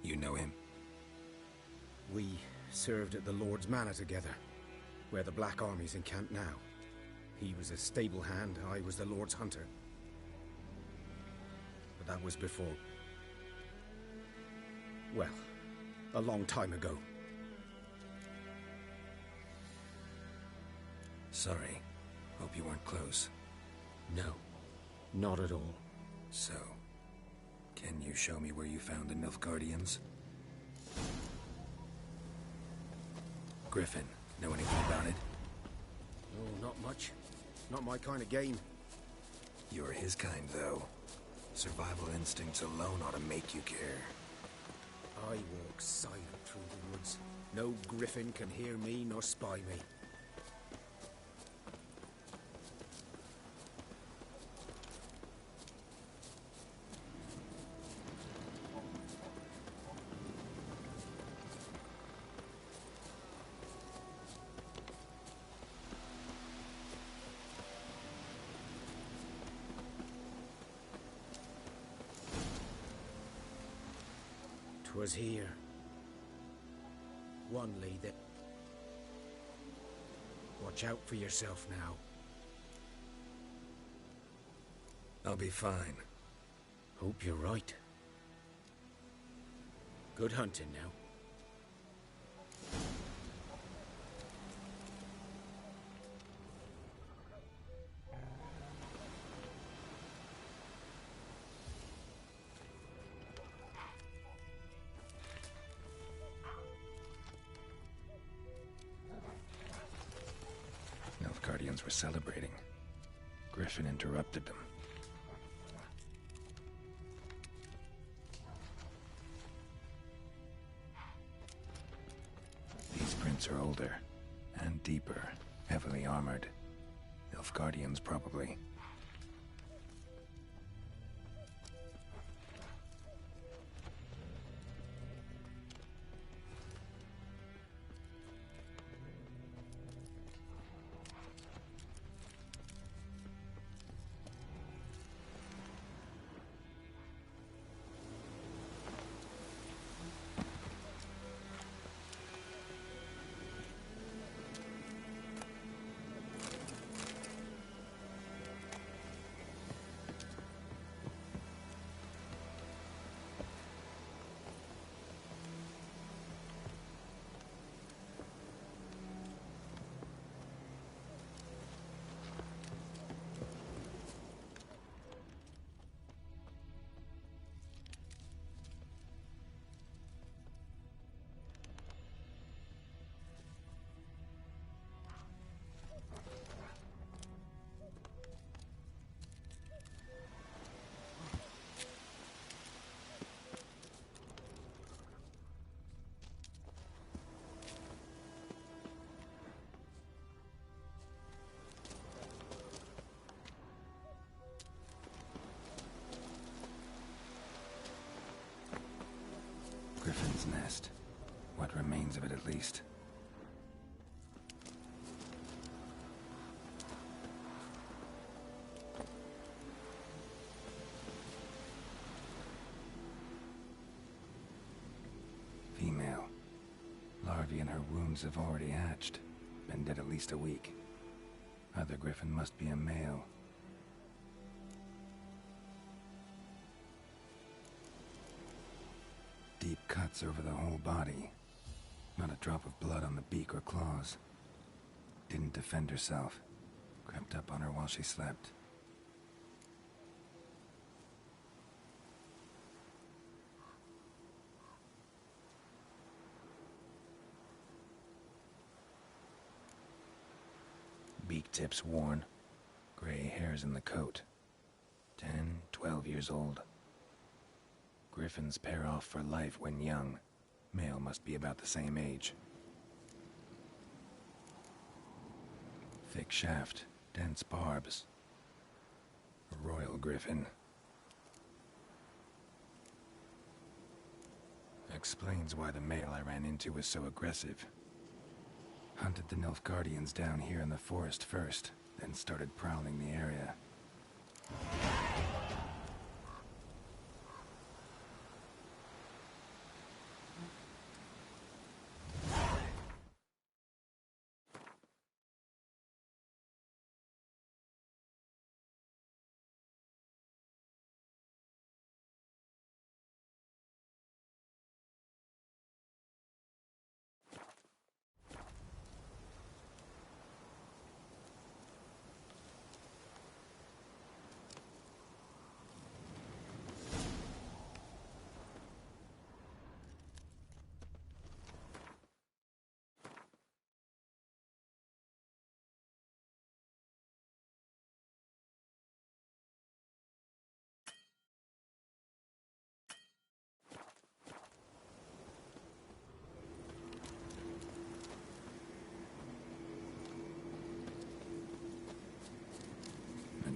You know him? We served at the Lord's Manor together, where the Black Army's encamped now. He was a stable hand, I was the Lord's hunter. But that was before... well, a long time ago. Sorry. Hope you weren't close. No, not at all. So, can you show me where you found the Nilfgaardians? Griffin, know anything about it? Oh, not much. Not my kind of game. You're his kind, though. Survival instincts alone ought to make you care. I walk silent through the woods. No griffin can hear me nor spy me. 'Twas here. One lead that... Watch out for yourself now. I'll be fine. Hope you're right. Good hunting now. Nilfgaardians were celebrating. Griffin interrupted them. These prints are older and deeper, heavily armored. Nilfgaardians, probably. Griffin's nest. What remains of it, at least. Female. Larvae in her wounds have already hatched. Been dead at least a week. Other griffin must be a male. Deep cuts over the whole body. Not a drop of blood on the beak or claws. Didn't defend herself. Crept up on her while she slept. Beak tips worn. Gray hairs in the coat. 10, 12 years old. Griffins pair off for life when young. Male must be about the same age. Thick shaft, dense barbs. A royal griffin. Explains why the male I ran into was so aggressive. Hunted the Nilfgaardians down here in the forest first, then started prowling the area.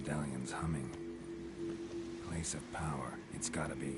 medallion's humming. Place of power, it's gotta be.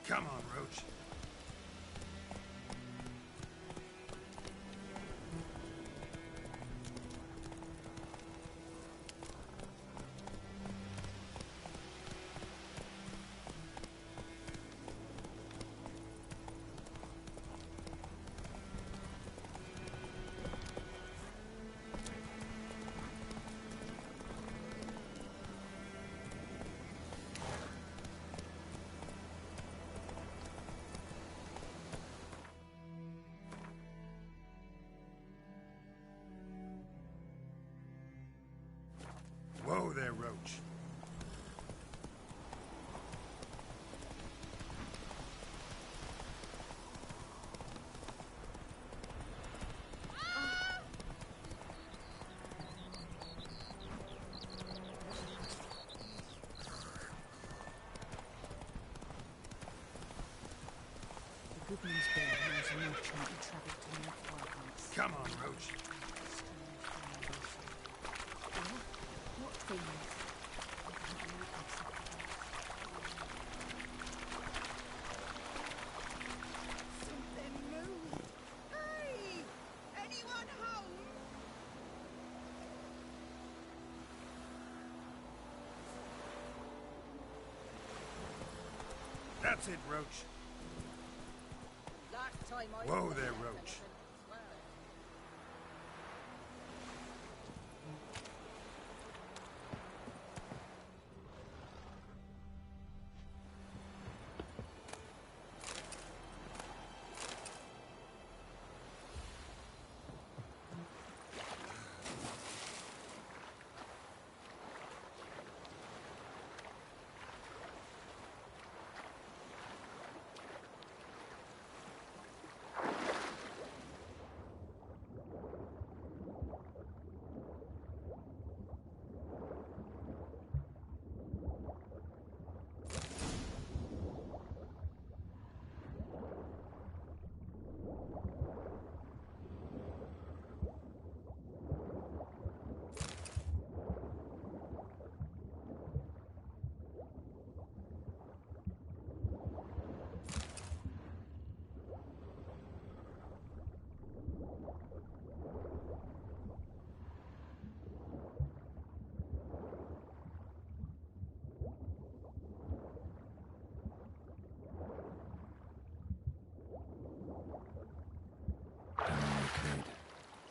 Come on, Roach. Whoa there, Roach. The good news bear knows a merchant who travelled to North Wildlands. Come on, Roach. What things? Something moved. Hey! Anyone home? That's it, Roach. Last time I... Whoa there, Roach.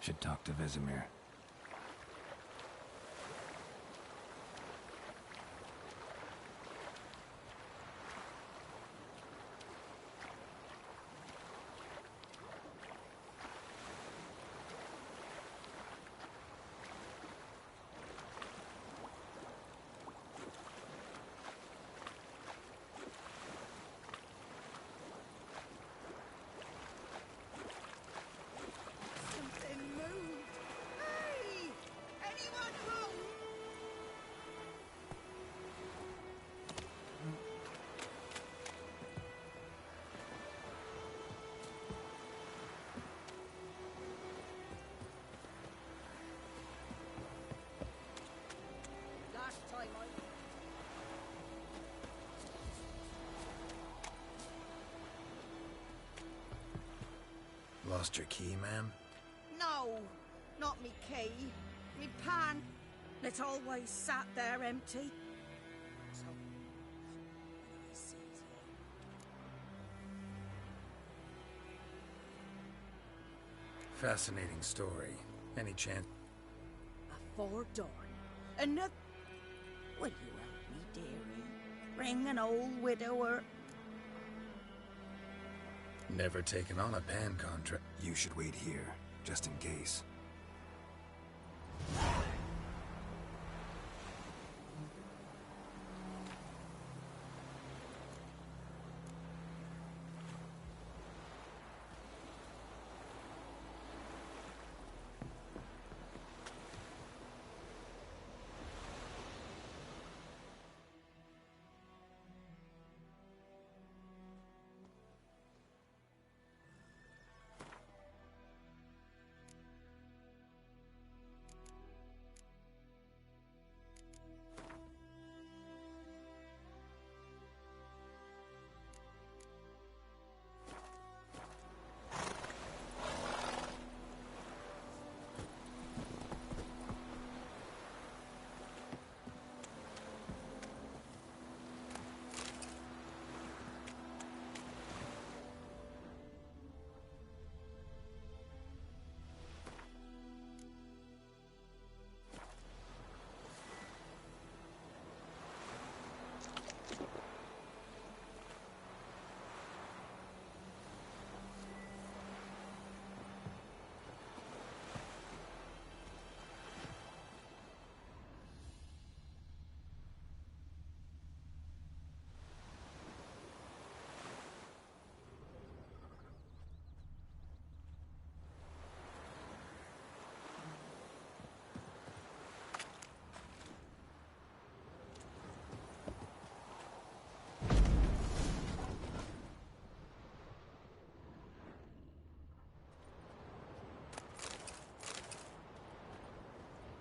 Should talk to Vesemir. Something moved. Hey! Anyone home? Last time I... Lost your key, ma'am? No, not me key. Me pan. It always sat there empty. So, he sees Fascinating story. Any chance? A foredorn. Another... Will you help me, dearie? Ring an old widower. Never taken on a pan contract. You should wait here, just in case.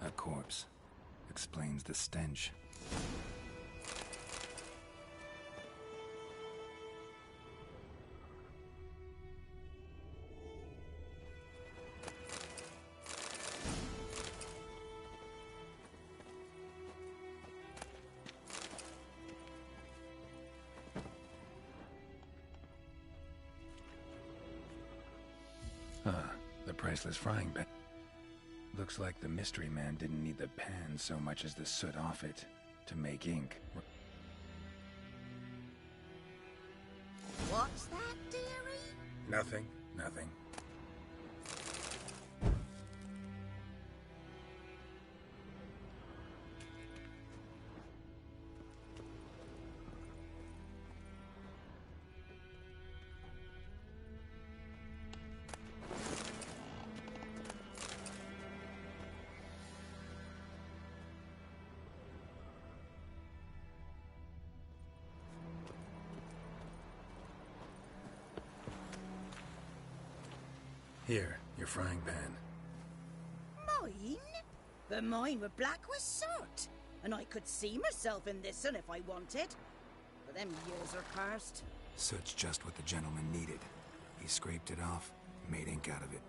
A corpse. Explains the stench. The priceless frying pan. Looks like the mystery man didn't need the pan so much as the soot off it to make ink. What's that, dearie? Nothing. Here, your frying pan. Mine? But mine were black with soot, and I could see myself in this one if I wanted. But them years are past. Soot's just what the gentleman needed. He scraped it off, made ink out of it.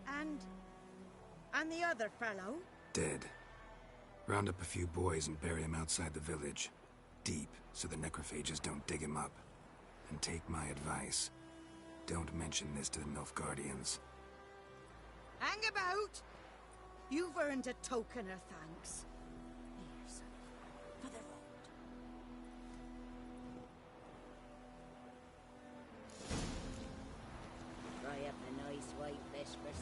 And the other fellow? Dead. Round up a few boys and bury him outside the village. Deep, so the necrophages don't dig him up. And take my advice. Don't mention this to the Nilfgaardians. Hang about! You've earned a token of thanks. Here, son, for the road. Fry up a nice white vespers.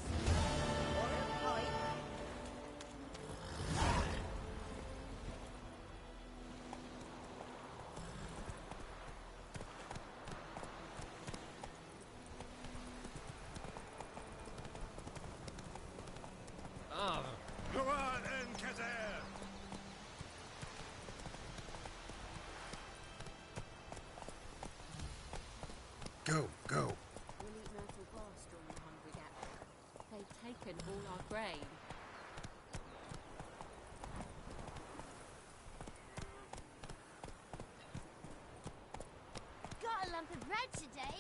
Or a pipe. Go on, Encazer! Go! We'll eat myrtle grass during the hungry gap. They've taken all our grain. Got a lump of bread today.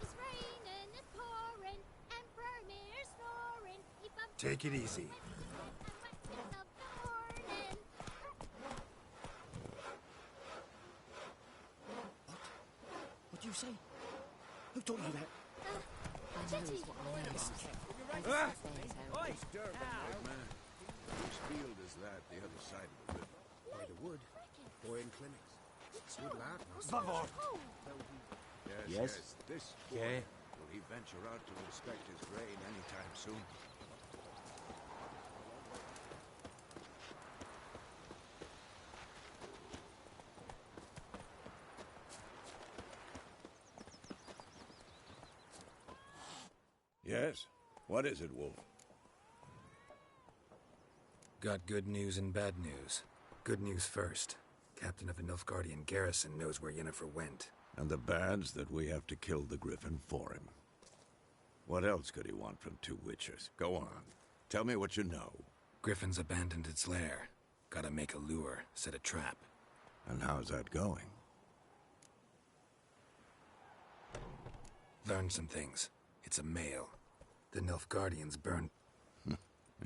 It's raining, it's pouring, Emperor Mir's snoring. He bumped Take it easy. What do you say? Who taught you that? Jetty. Oi! Man, which field is that the other side of the river? By the wood. Boyne Clinics. Good lad. Bavard. Yes. This boy. Okay. Will he venture out to inspect his grain anytime soon? Yes? What is it, Wolf? Got good news and bad news. Good news first. Captain of the Nilfgaardian garrison knows where Yennefer went. And the bad's that we have to kill the Griffin for him. What else could he want from two witchers? Go on. Tell me what you know. Griffin's abandoned its lair. Gotta make a lure, set a trap. And how's that going? Learned some things. It's a male. The Nilfgaardians burned...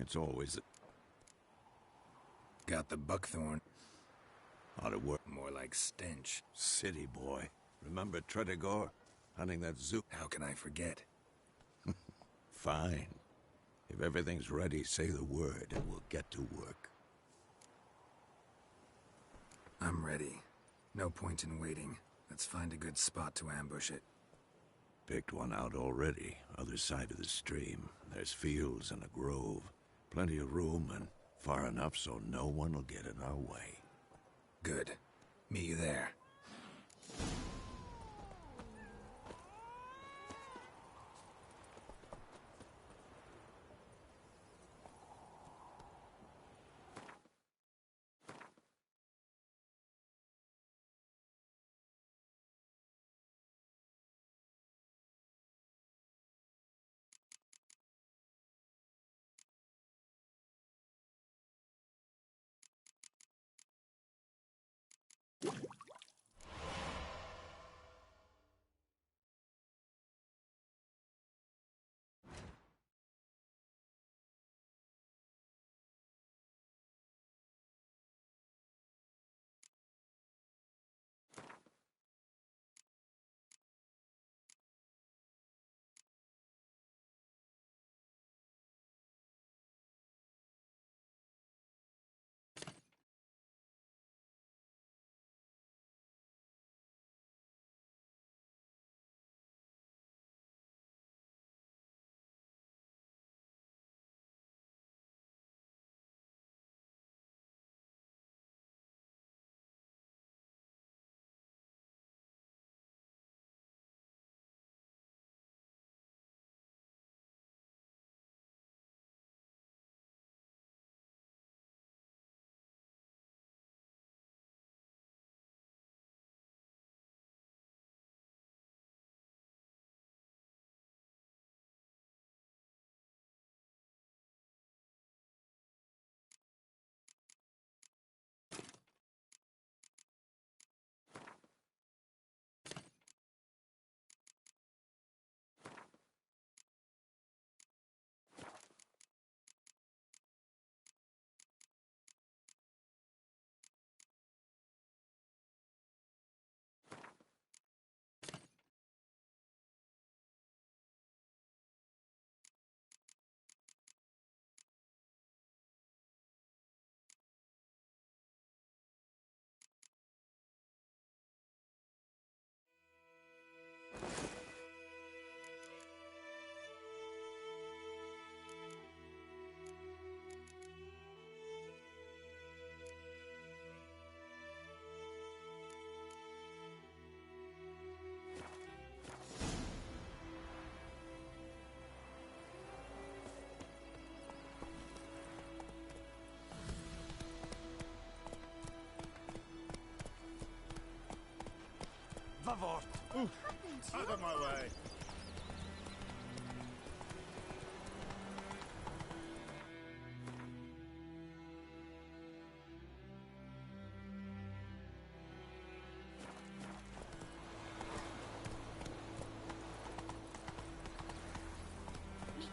It's always... Got the buckthorn. How'd it work? More like stench. City boy. Remember Tredegor? Hunting that zoo? How can I forget? Fine. If everything's ready, say the word and we'll get to work. I'm ready. No point in waiting. Let's find a good spot to ambush it. Picked one out already. Other side of the stream. There's fields and a grove. Plenty of room and far enough so no one will get in our way. Good. Meet you there. Vavort! Out of my way!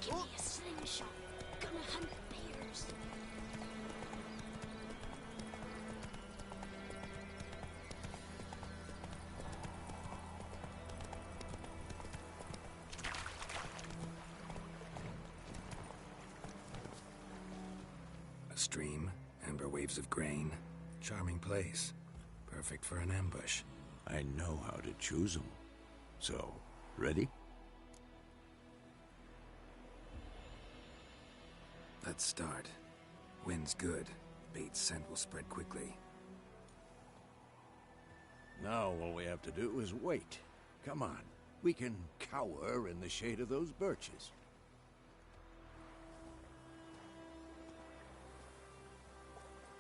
Give me a slingshot. Gonna hunt bears. A stream, amber waves of grain. Charming place. Perfect for an ambush. I know how to choose them. So, ready? Let's start. Wind's good. Bait's scent will spread quickly. Now all we have to do is wait. Come on. We can cower in the shade of those birches.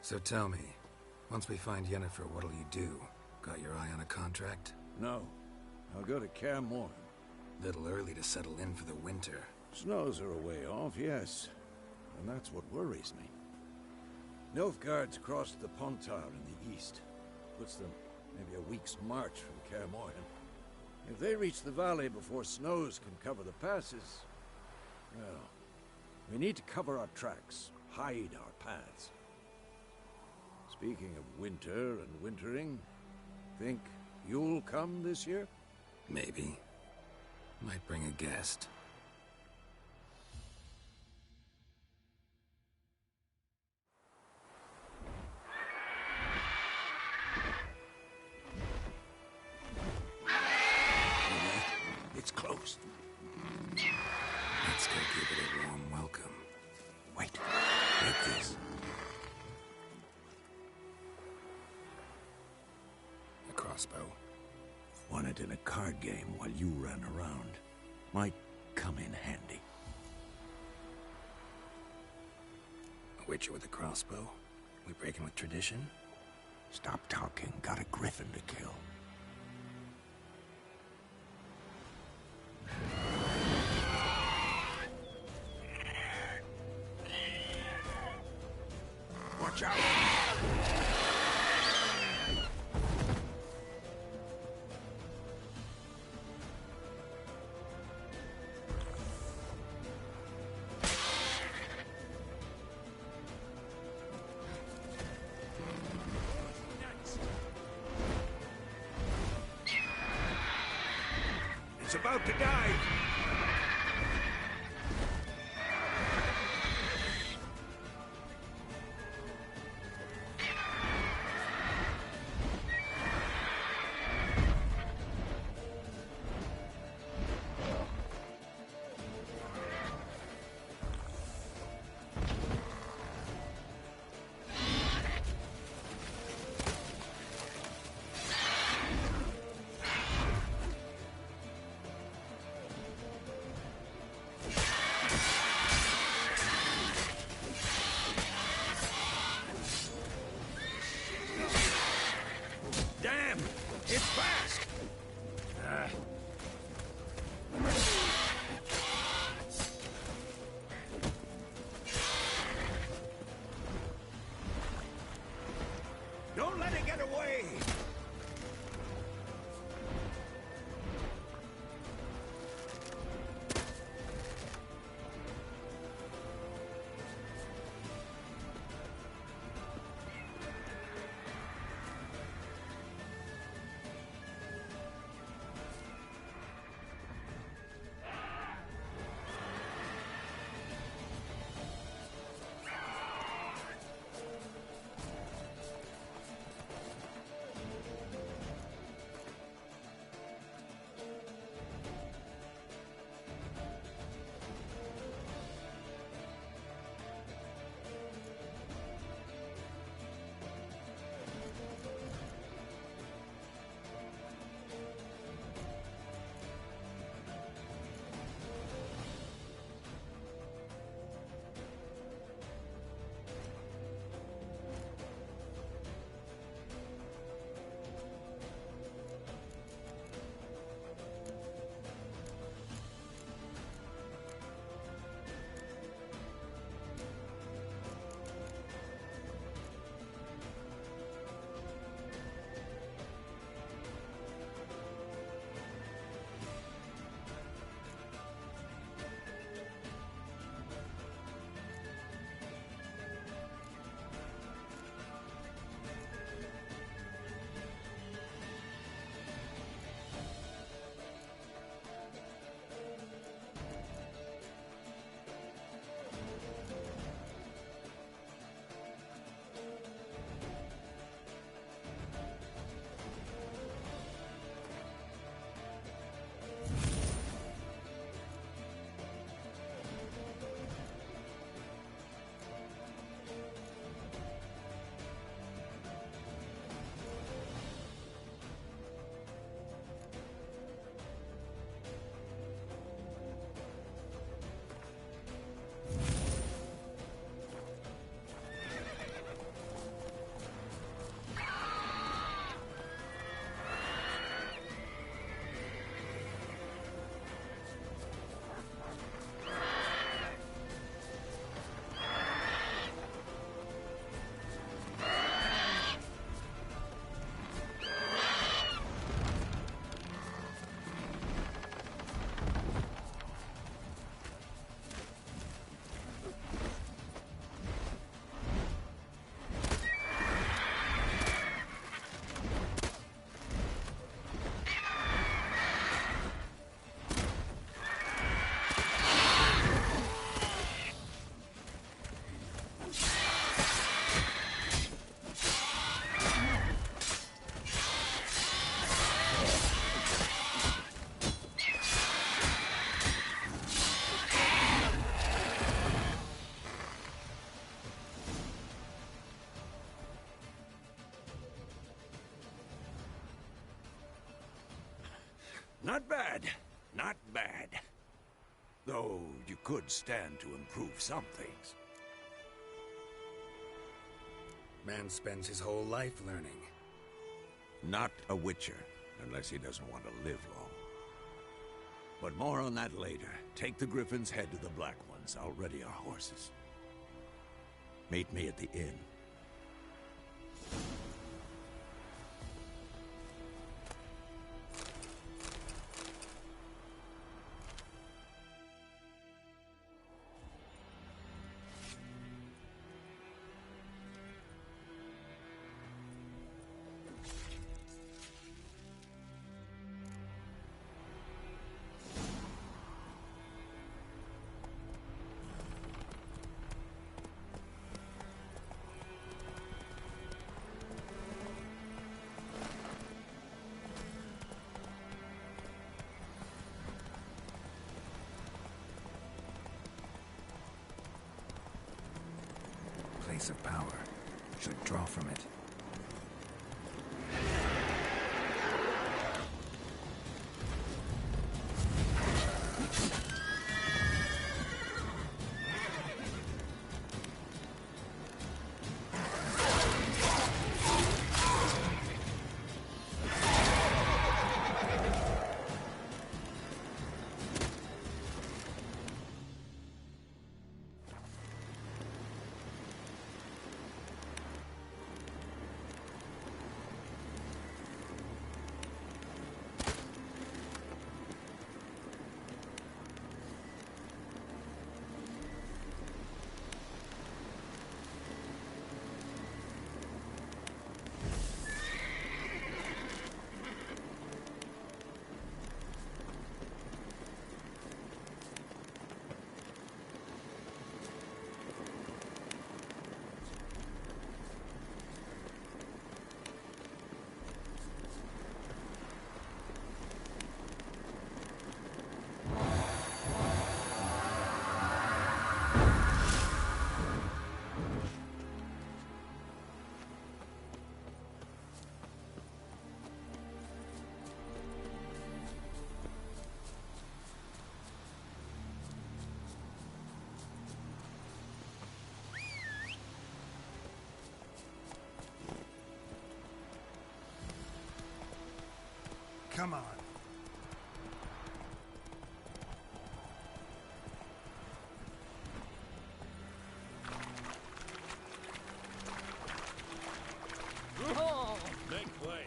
So tell me, once we find Yennefer, what'll you do? Got your eye on a contract? No. I'll go to Kaer Morhen. Little early to settle in for the winter. Snows are a way off, yes. And that's what worries me. Nilfgaard's crossed the Pontar in the east. Puts them maybe a week's march from Kaer Morhen. If they reach the valley before snows can cover the passes, well, we need to cover our tracks, hide our paths. Speaking of winter and wintering, think you'll come this year? Maybe. Might bring a guest. It's closed. Let's go give it a warm welcome. Wait. Take this. A crossbow. Won it in a card game while you ran around. Might come in handy. A witcher with a crossbow? We breaking with tradition? Stop talking. Got a griffin to kill. Watch out! It's about to dive! Though you could stand to improve some things. Man spends his whole life learning. Not a Witcher, unless he doesn't want to live long. But more on that later. Take the Griffin's head to the Black Ones. I'll ready our horses. Meet me at the inn. Place of power. Should draw from it. Come on. Make way.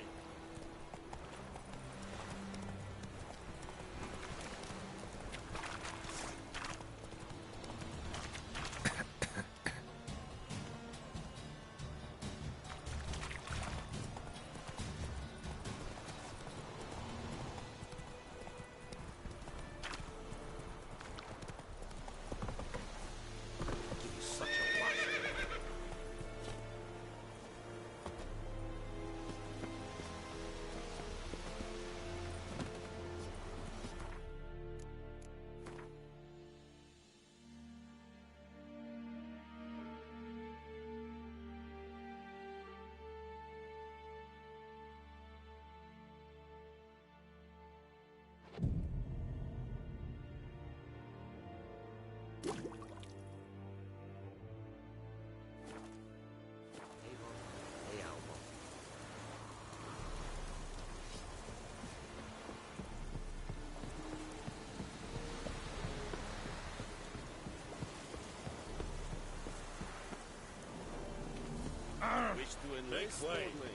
Wish to enlist only.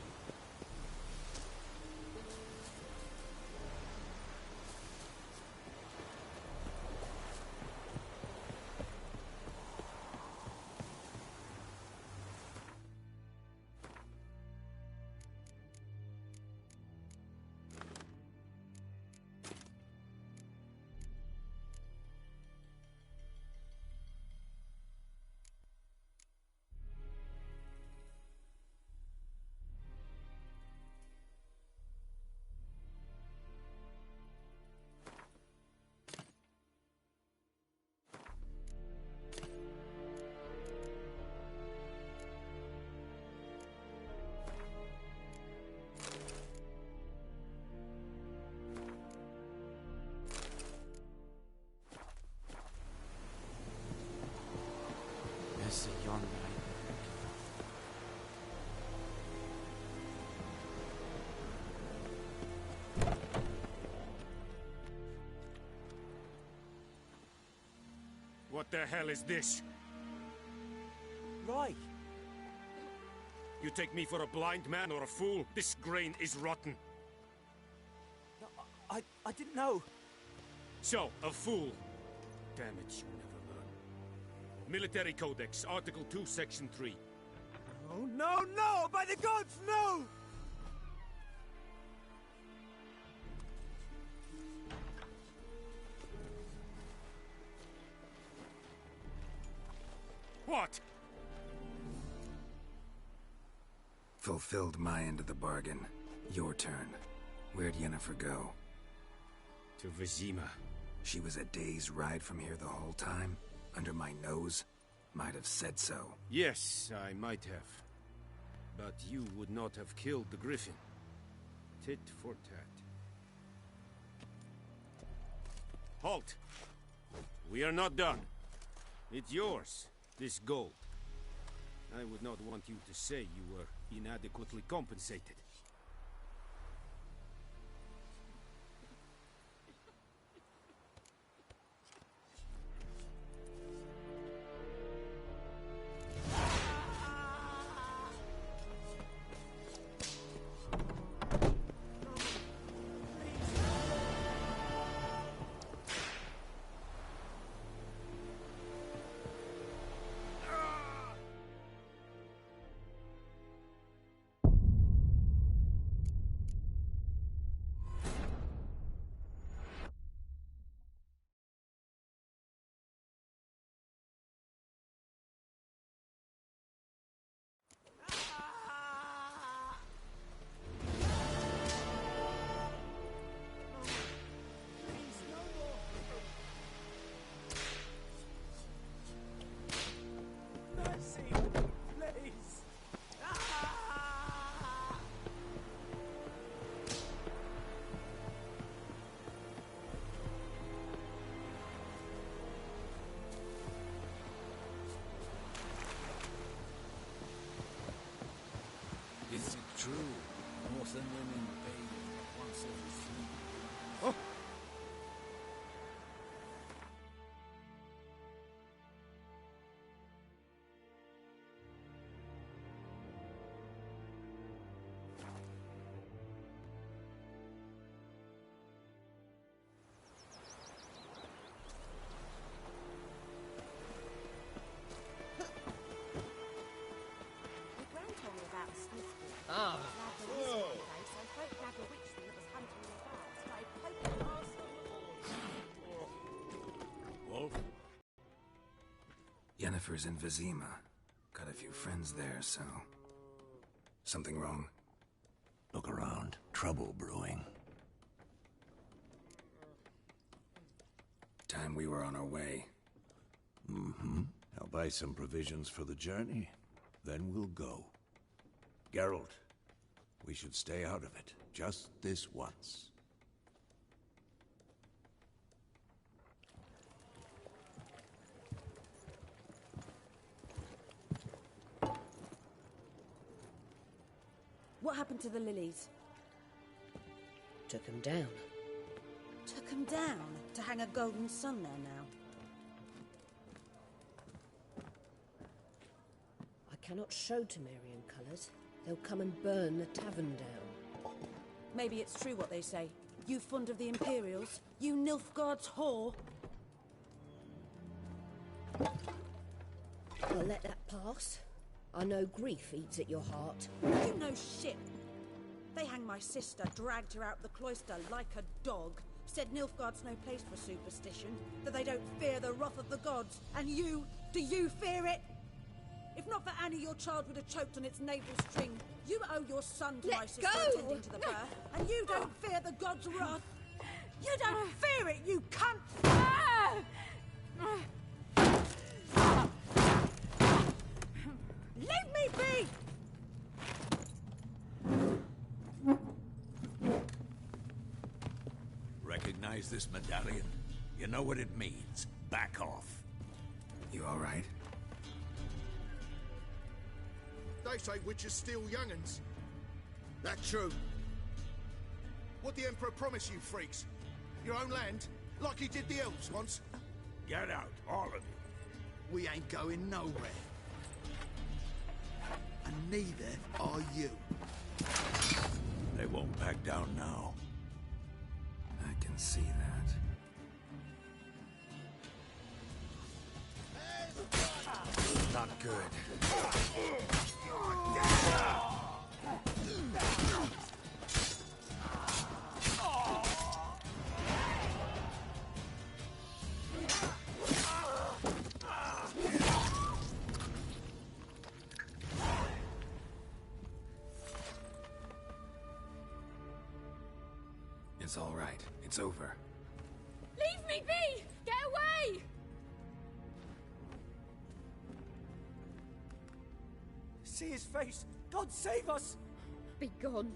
What the hell is this? Right. You take me for a blind man or a fool? This grain is rotten. No, I didn't know. So, a fool. Damn it, you never learn. Military Codex, Article 2, Section 3. Oh, no, no! By the gods, no! What? Fulfilled my end of the bargain. Your turn. Where'd Yennefer go? To Vizima. She was a day's ride from here the whole time? Under my nose? Might have said so. Yes, I might have. But you would not have killed the griffin. Tit for tat. Halt! We are not done. It's yours, this gold. I would not want you to say you were inadequately compensated. Is it true? Northern women bathe once every 3 years. Ah. Wolf? Yennefer's in Vizima. Got a few friends there, so... Something wrong? Look around. Trouble brewing. Time we were on our way. Mm-hmm. I'll buy some provisions for the journey. Then we'll go. Geralt, we should stay out of it. Just this once. What happened to the lilies? Took them down. Took them down to hang a golden sun there now. I cannot show Temerian colours. They'll come and burn the tavern down. Maybe it's true what they say. You fond of the Imperials? You Nilfgaard's whore? Well, let that pass. I know grief eats at your heart. You know shit. They hanged my sister, dragged her out the cloister like a dog. Said Nilfgaard's no place for superstition, that they don't fear the wrath of the gods. And you, do you fear it? If not for Annie, your child would have choked on its navel string. You owe your son to my sister attending to the birth, and you don't fear the gods' wrath. You don't fear it, you cunt! Leave me be! Recognize this medallion? You know what it means. Back off. You all right? They say witches steal young'uns. That true? What the Emperor promise you, freaks? Your own land? Like he did the elves once? Get out, all of you. we ain't going nowhere. And neither are you. They won't back down now. I can see that. Not good. It's all right. It's over. Leave me be! Get away! See his face! God save us! Be gone,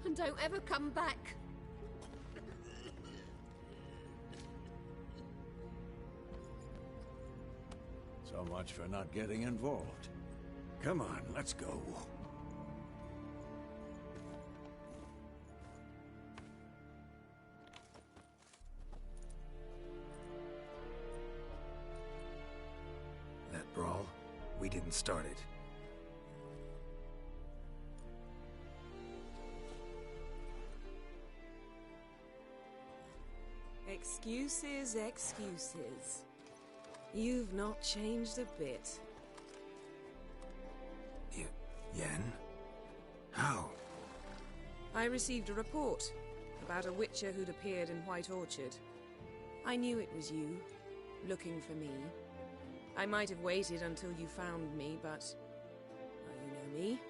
and don't ever come back. So much for not getting involved. Come on, let's go. That brawl, we didn't start it. Excuses, excuses. You've not changed a bit. Yen? How? I received a report about a witcher who'd appeared in White Orchard. I knew it was you, looking for me. I might have waited until you found me, but... well, you know me.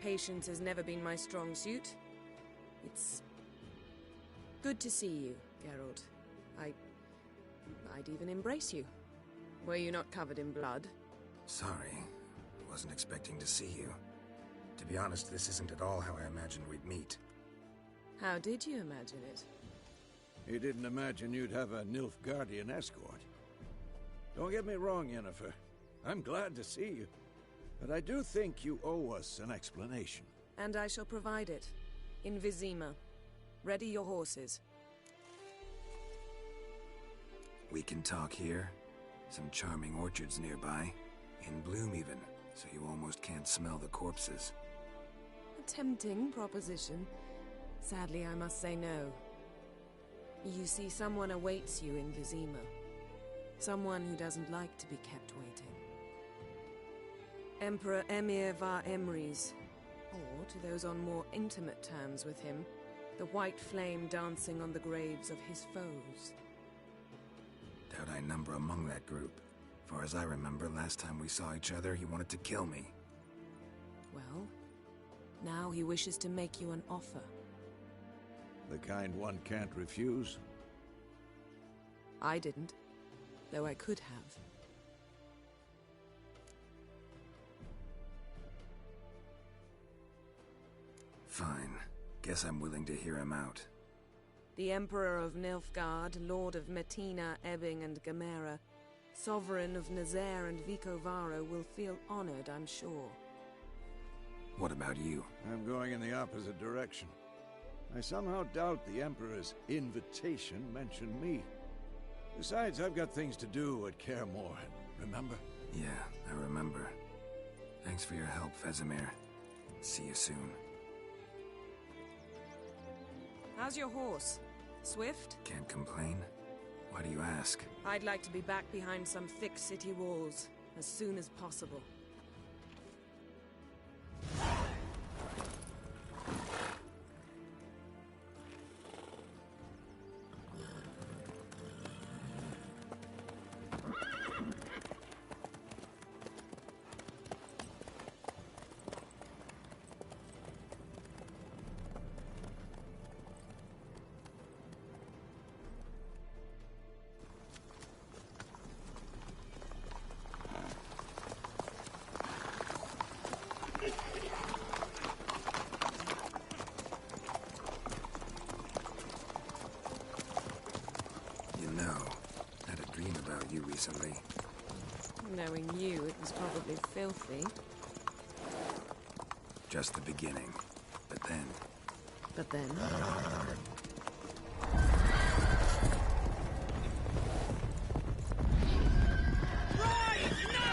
Patience has never been my strong suit. It's... good to see you, Geralt. I'd even embrace you. Were you not covered in blood? Sorry. Wasn't expecting to see you. To be honest, this isn't at all how I imagined we'd meet. How did you imagine it? You didn't imagine you'd have a Nilfgaardian escort. Don't get me wrong, Yennefer. I'm glad to see you. But I do think you owe us an explanation. And I shall provide it. In Vizima. Ready your horses. We can talk here. Some charming orchards nearby. In bloom even, so you almost can't smell the corpses. A tempting proposition. Sadly, I must say no. You see, someone awaits you in Vizima. Someone who doesn't like to be kept waiting. Emperor Emir var Emrys, or, to those on more intimate terms with him, the white flame dancing on the graves of his foes. Doubt I number among that group. Far as I remember, last time we saw each other, he wanted to kill me. Well, now he wishes to make you an offer. The kind one can't refuse? I didn't, though I could have. Fine. Guess I'm willing to hear him out. The Emperor of Nilfgaard, Lord of Metina, Ebbing and Gamera, Sovereign of Nazaire and Vicovaro will feel honored, I'm sure. What about you? I'm going in the opposite direction. I somehow doubt the Emperor's invitation mentioned me. Besides, I've got things to do at Kaer Morhen, remember? Yeah, I remember. Thanks for your help, Vesemir. See you soon. How's your horse? Swift? Can't complain. Why do you ask? I'd like to be back behind some thick city walls as soon as possible. Recently. Knowing you, it was probably filthy. Just the beginning. But then... But then? Right!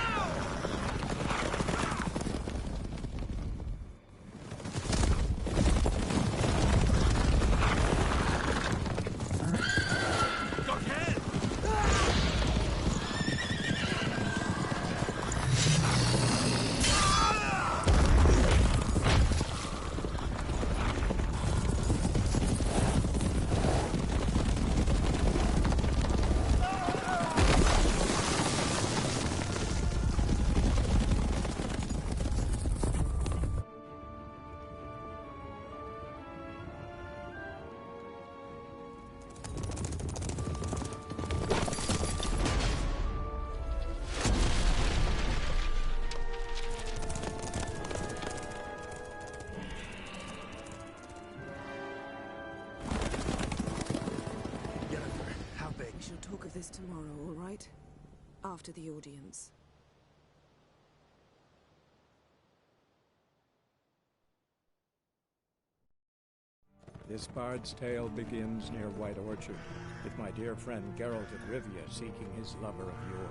after the audience. This bard's tale begins near White Orchard, with my dear friend Geralt of Rivia seeking his lover of yore,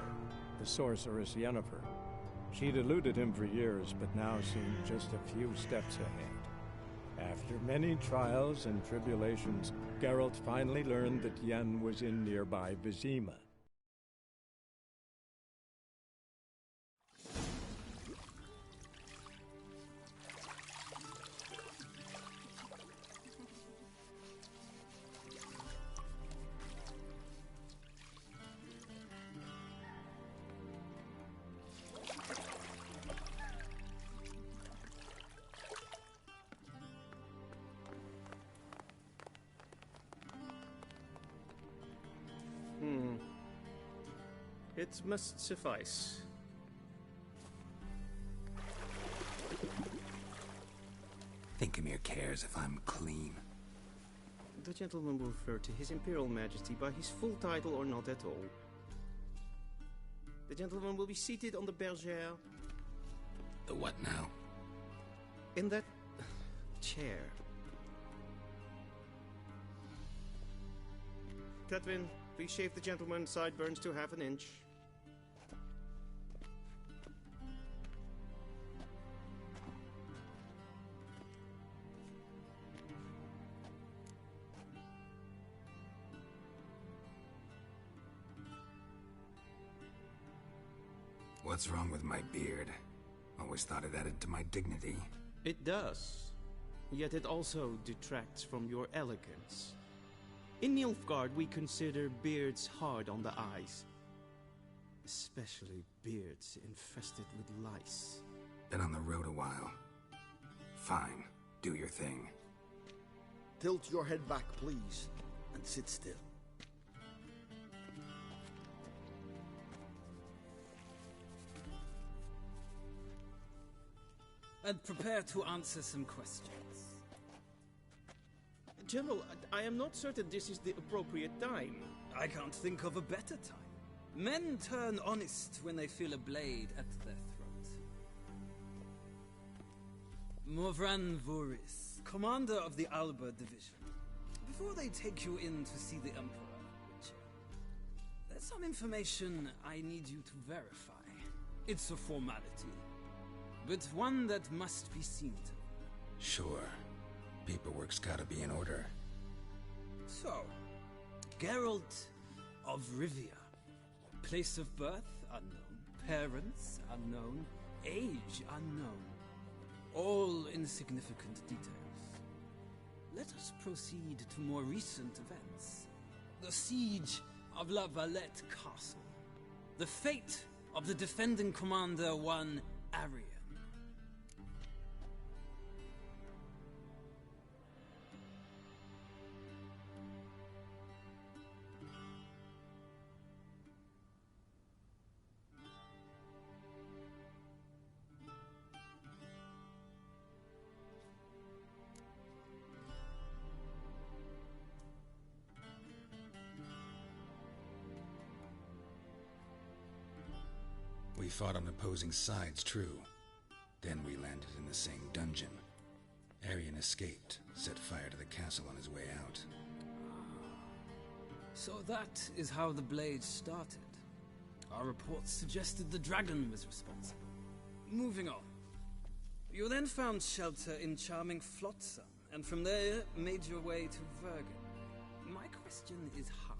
the sorceress Yennefer. She'd eluded him for years, but now seemed just a few steps ahead. After many trials and tribulations, Geralt finally learned that Yen was in nearby Vizima. It must suffice. Thinkemere cares if I'm clean. The gentleman will refer to His Imperial Majesty by his full title or not at all. The gentleman will be seated on the bergère. The what now? In that chair. Catwin, please shave the gentleman's sideburns to half an inch. What's wrong with my beard? Always thought it added to my dignity. It does. Yet it also detracts from your elegance. In Nilfgaard, we consider beards hard on the eyes. Especially beards infested with lice. Been on the road a while. Fine, do your thing. Tilt your head back, please, and sit still. And prepare to answer some questions. General, I am not certain this is the appropriate time. I can't think of a better time. Men turn honest when they feel a blade at their throat. Morvran Voris, commander of the Alba Division. Before they take you in to see the Emperor, Witcher, there's some information I need you to verify. It's a formality, but one that must be seen to. Sure. Paperwork's gotta be in order. So, Geralt of Rivia. Place of birth unknown. Parents unknown. Age unknown. All insignificant details. Let us proceed to more recent events. The siege of La Valette Castle. The fate of the defending commander, one Arian. We fought on opposing sides, true. Then we landed in the same dungeon. Arian escaped, set fire to the castle on his way out. So that is how the blade started. Our reports suggested the dragon was responsible. Moving on. You then found shelter in charming Flotsam, and from there made your way to Vergen. My question is how?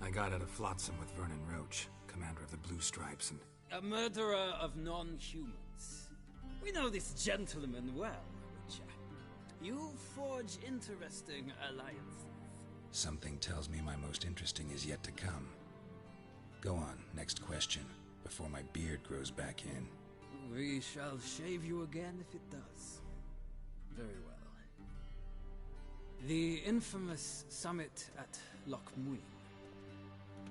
I got out of Flotsam with Vernon Roach, commander of the Blue Stripes, and... A murderer of non-humans. We know this gentleman well, Witcher. You forge interesting alliances. Something tells me my most interesting is yet to come. Go on, next question, before my beard grows back in. We shall shave you again if it does. Very well. The infamous summit at Loch Muin.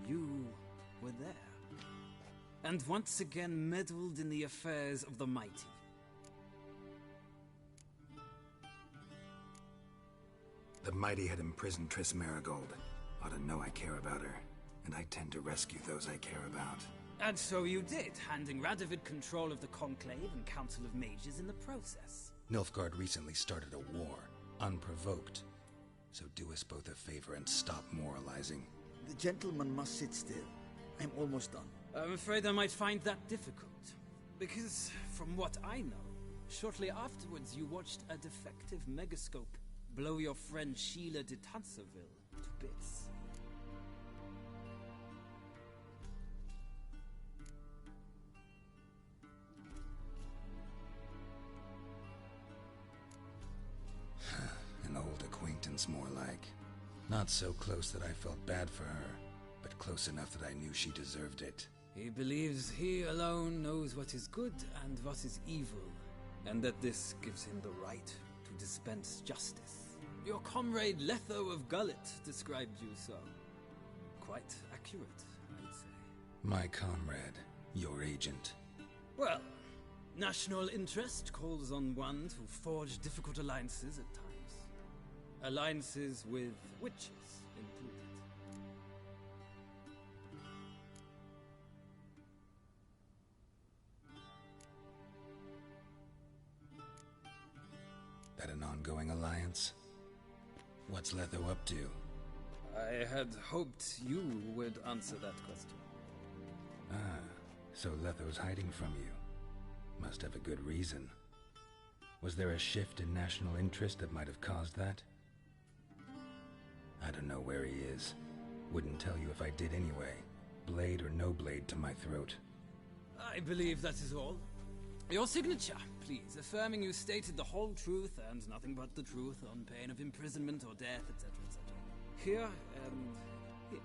You were there. And once again meddled in the affairs of the mighty. The mighty had imprisoned Triss Marigold. Ought to know I care about her, and I tend to rescue those I care about. And so you did, handing Radovid control of the Conclave and Council of Mages in the process. Nilfgaard recently started a war, unprovoked. So do us both a favor and stop moralizing. The gentleman must sit still. I'm almost done. I'm afraid I might find that difficult. Because, from what I know, shortly afterwards you watched a defective megascope blow your friend Sheila de Tanserville to bits. An old acquaintance, more like. Not so close that I felt bad for her, but close enough that I knew she deserved it. He believes he alone knows what is good and what is evil, and that this gives him the right to dispense justice. Your comrade Letho of Gullet described you so. Quite accurate, I'd say. My comrade, your agent. Well, national interest calls on one to forge difficult alliances at times. Alliances with witches included. That an ongoing alliance? What's Letho up to? I had hoped you would answer that question. Ah, so Letho's hiding from you. Must have a good reason. Was there a shift in national interest that might have caused that? I don't know where he is. Wouldn't tell you if I did anyway. Blade or no blade to my throat. I believe that is all. Your signature, please, affirming you stated the whole truth and nothing but the truth on pain of imprisonment or death, etc., etc. Here and here.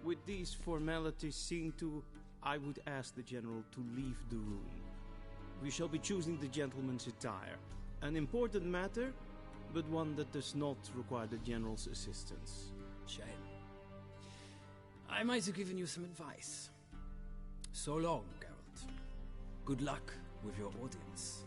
With these formalities seen to, I would ask the General to leave the room. We shall be choosing the gentleman's attire. An important matter, but one that does not require the General's assistance. Shame. I might have given you some advice. So long, Geralt. Good luck with your audience.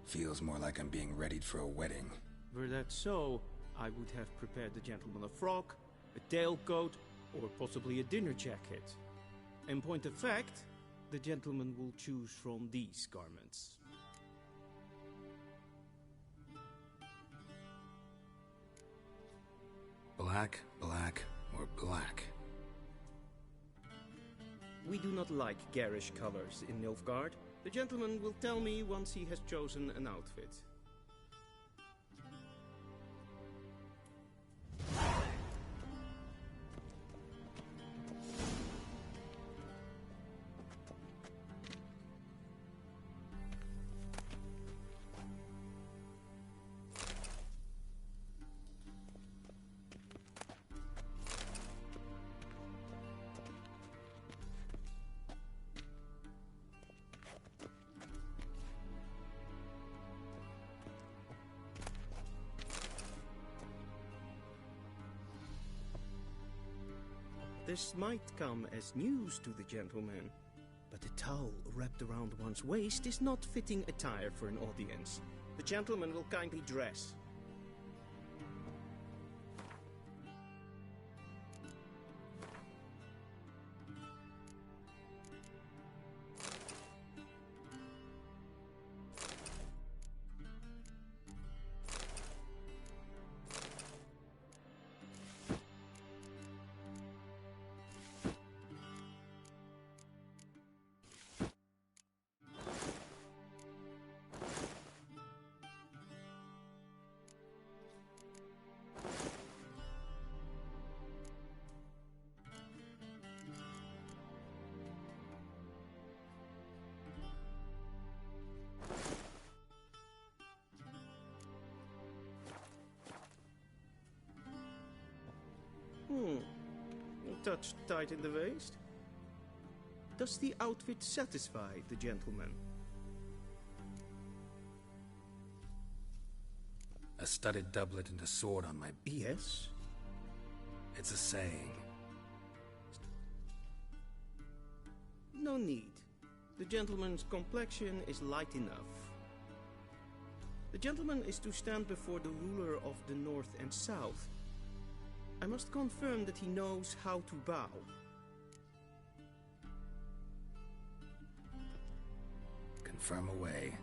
Feels more like I'm being readied for a wedding. Were that so, I would have prepared the gentleman a frock, a tailcoat, or possibly a dinner jacket. In point of fact, the gentleman will choose from these garments. Black, black, or black? We do not like garish colors in Nilfgaard. The gentleman will tell me once he has chosen an outfit. This might come as news to the gentleman, but a towel wrapped around one's waist is not fitting attire for an audience. The gentleman will kindly dress. A touch tight in the waist. Does the outfit satisfy the gentleman? A studded doublet and a sword on my... Yes? It's a saying. no need. The gentleman's complexion is light enough. The gentleman is to stand before the ruler of the North and South. I must confirm that he knows how to bow. Confirm away.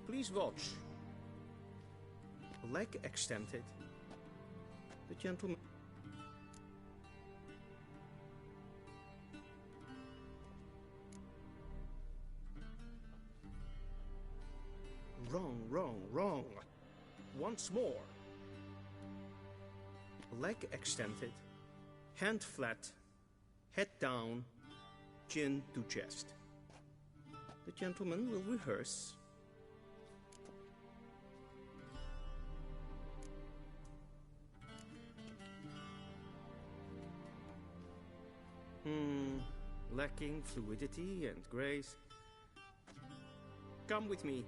Please watch. Leg extended. The gentleman... Wrong, wrong, wrong. Once more. Leg extended. Hand flat. Head down. Chin to chest. The gentleman will rehearse. Lacking fluidity and grace. Come with me.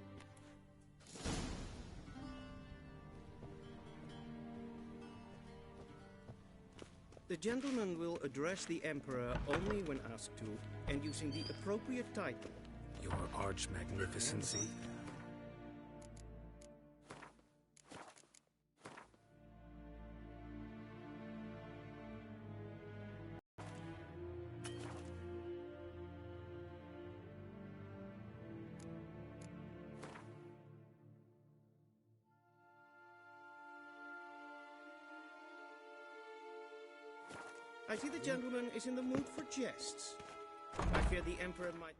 The gentleman will address the Emperor only when asked to, and using the appropriate title. Your Arch-Magnificency. I see the gentleman is in the mood for jests. I fear the Emperor might...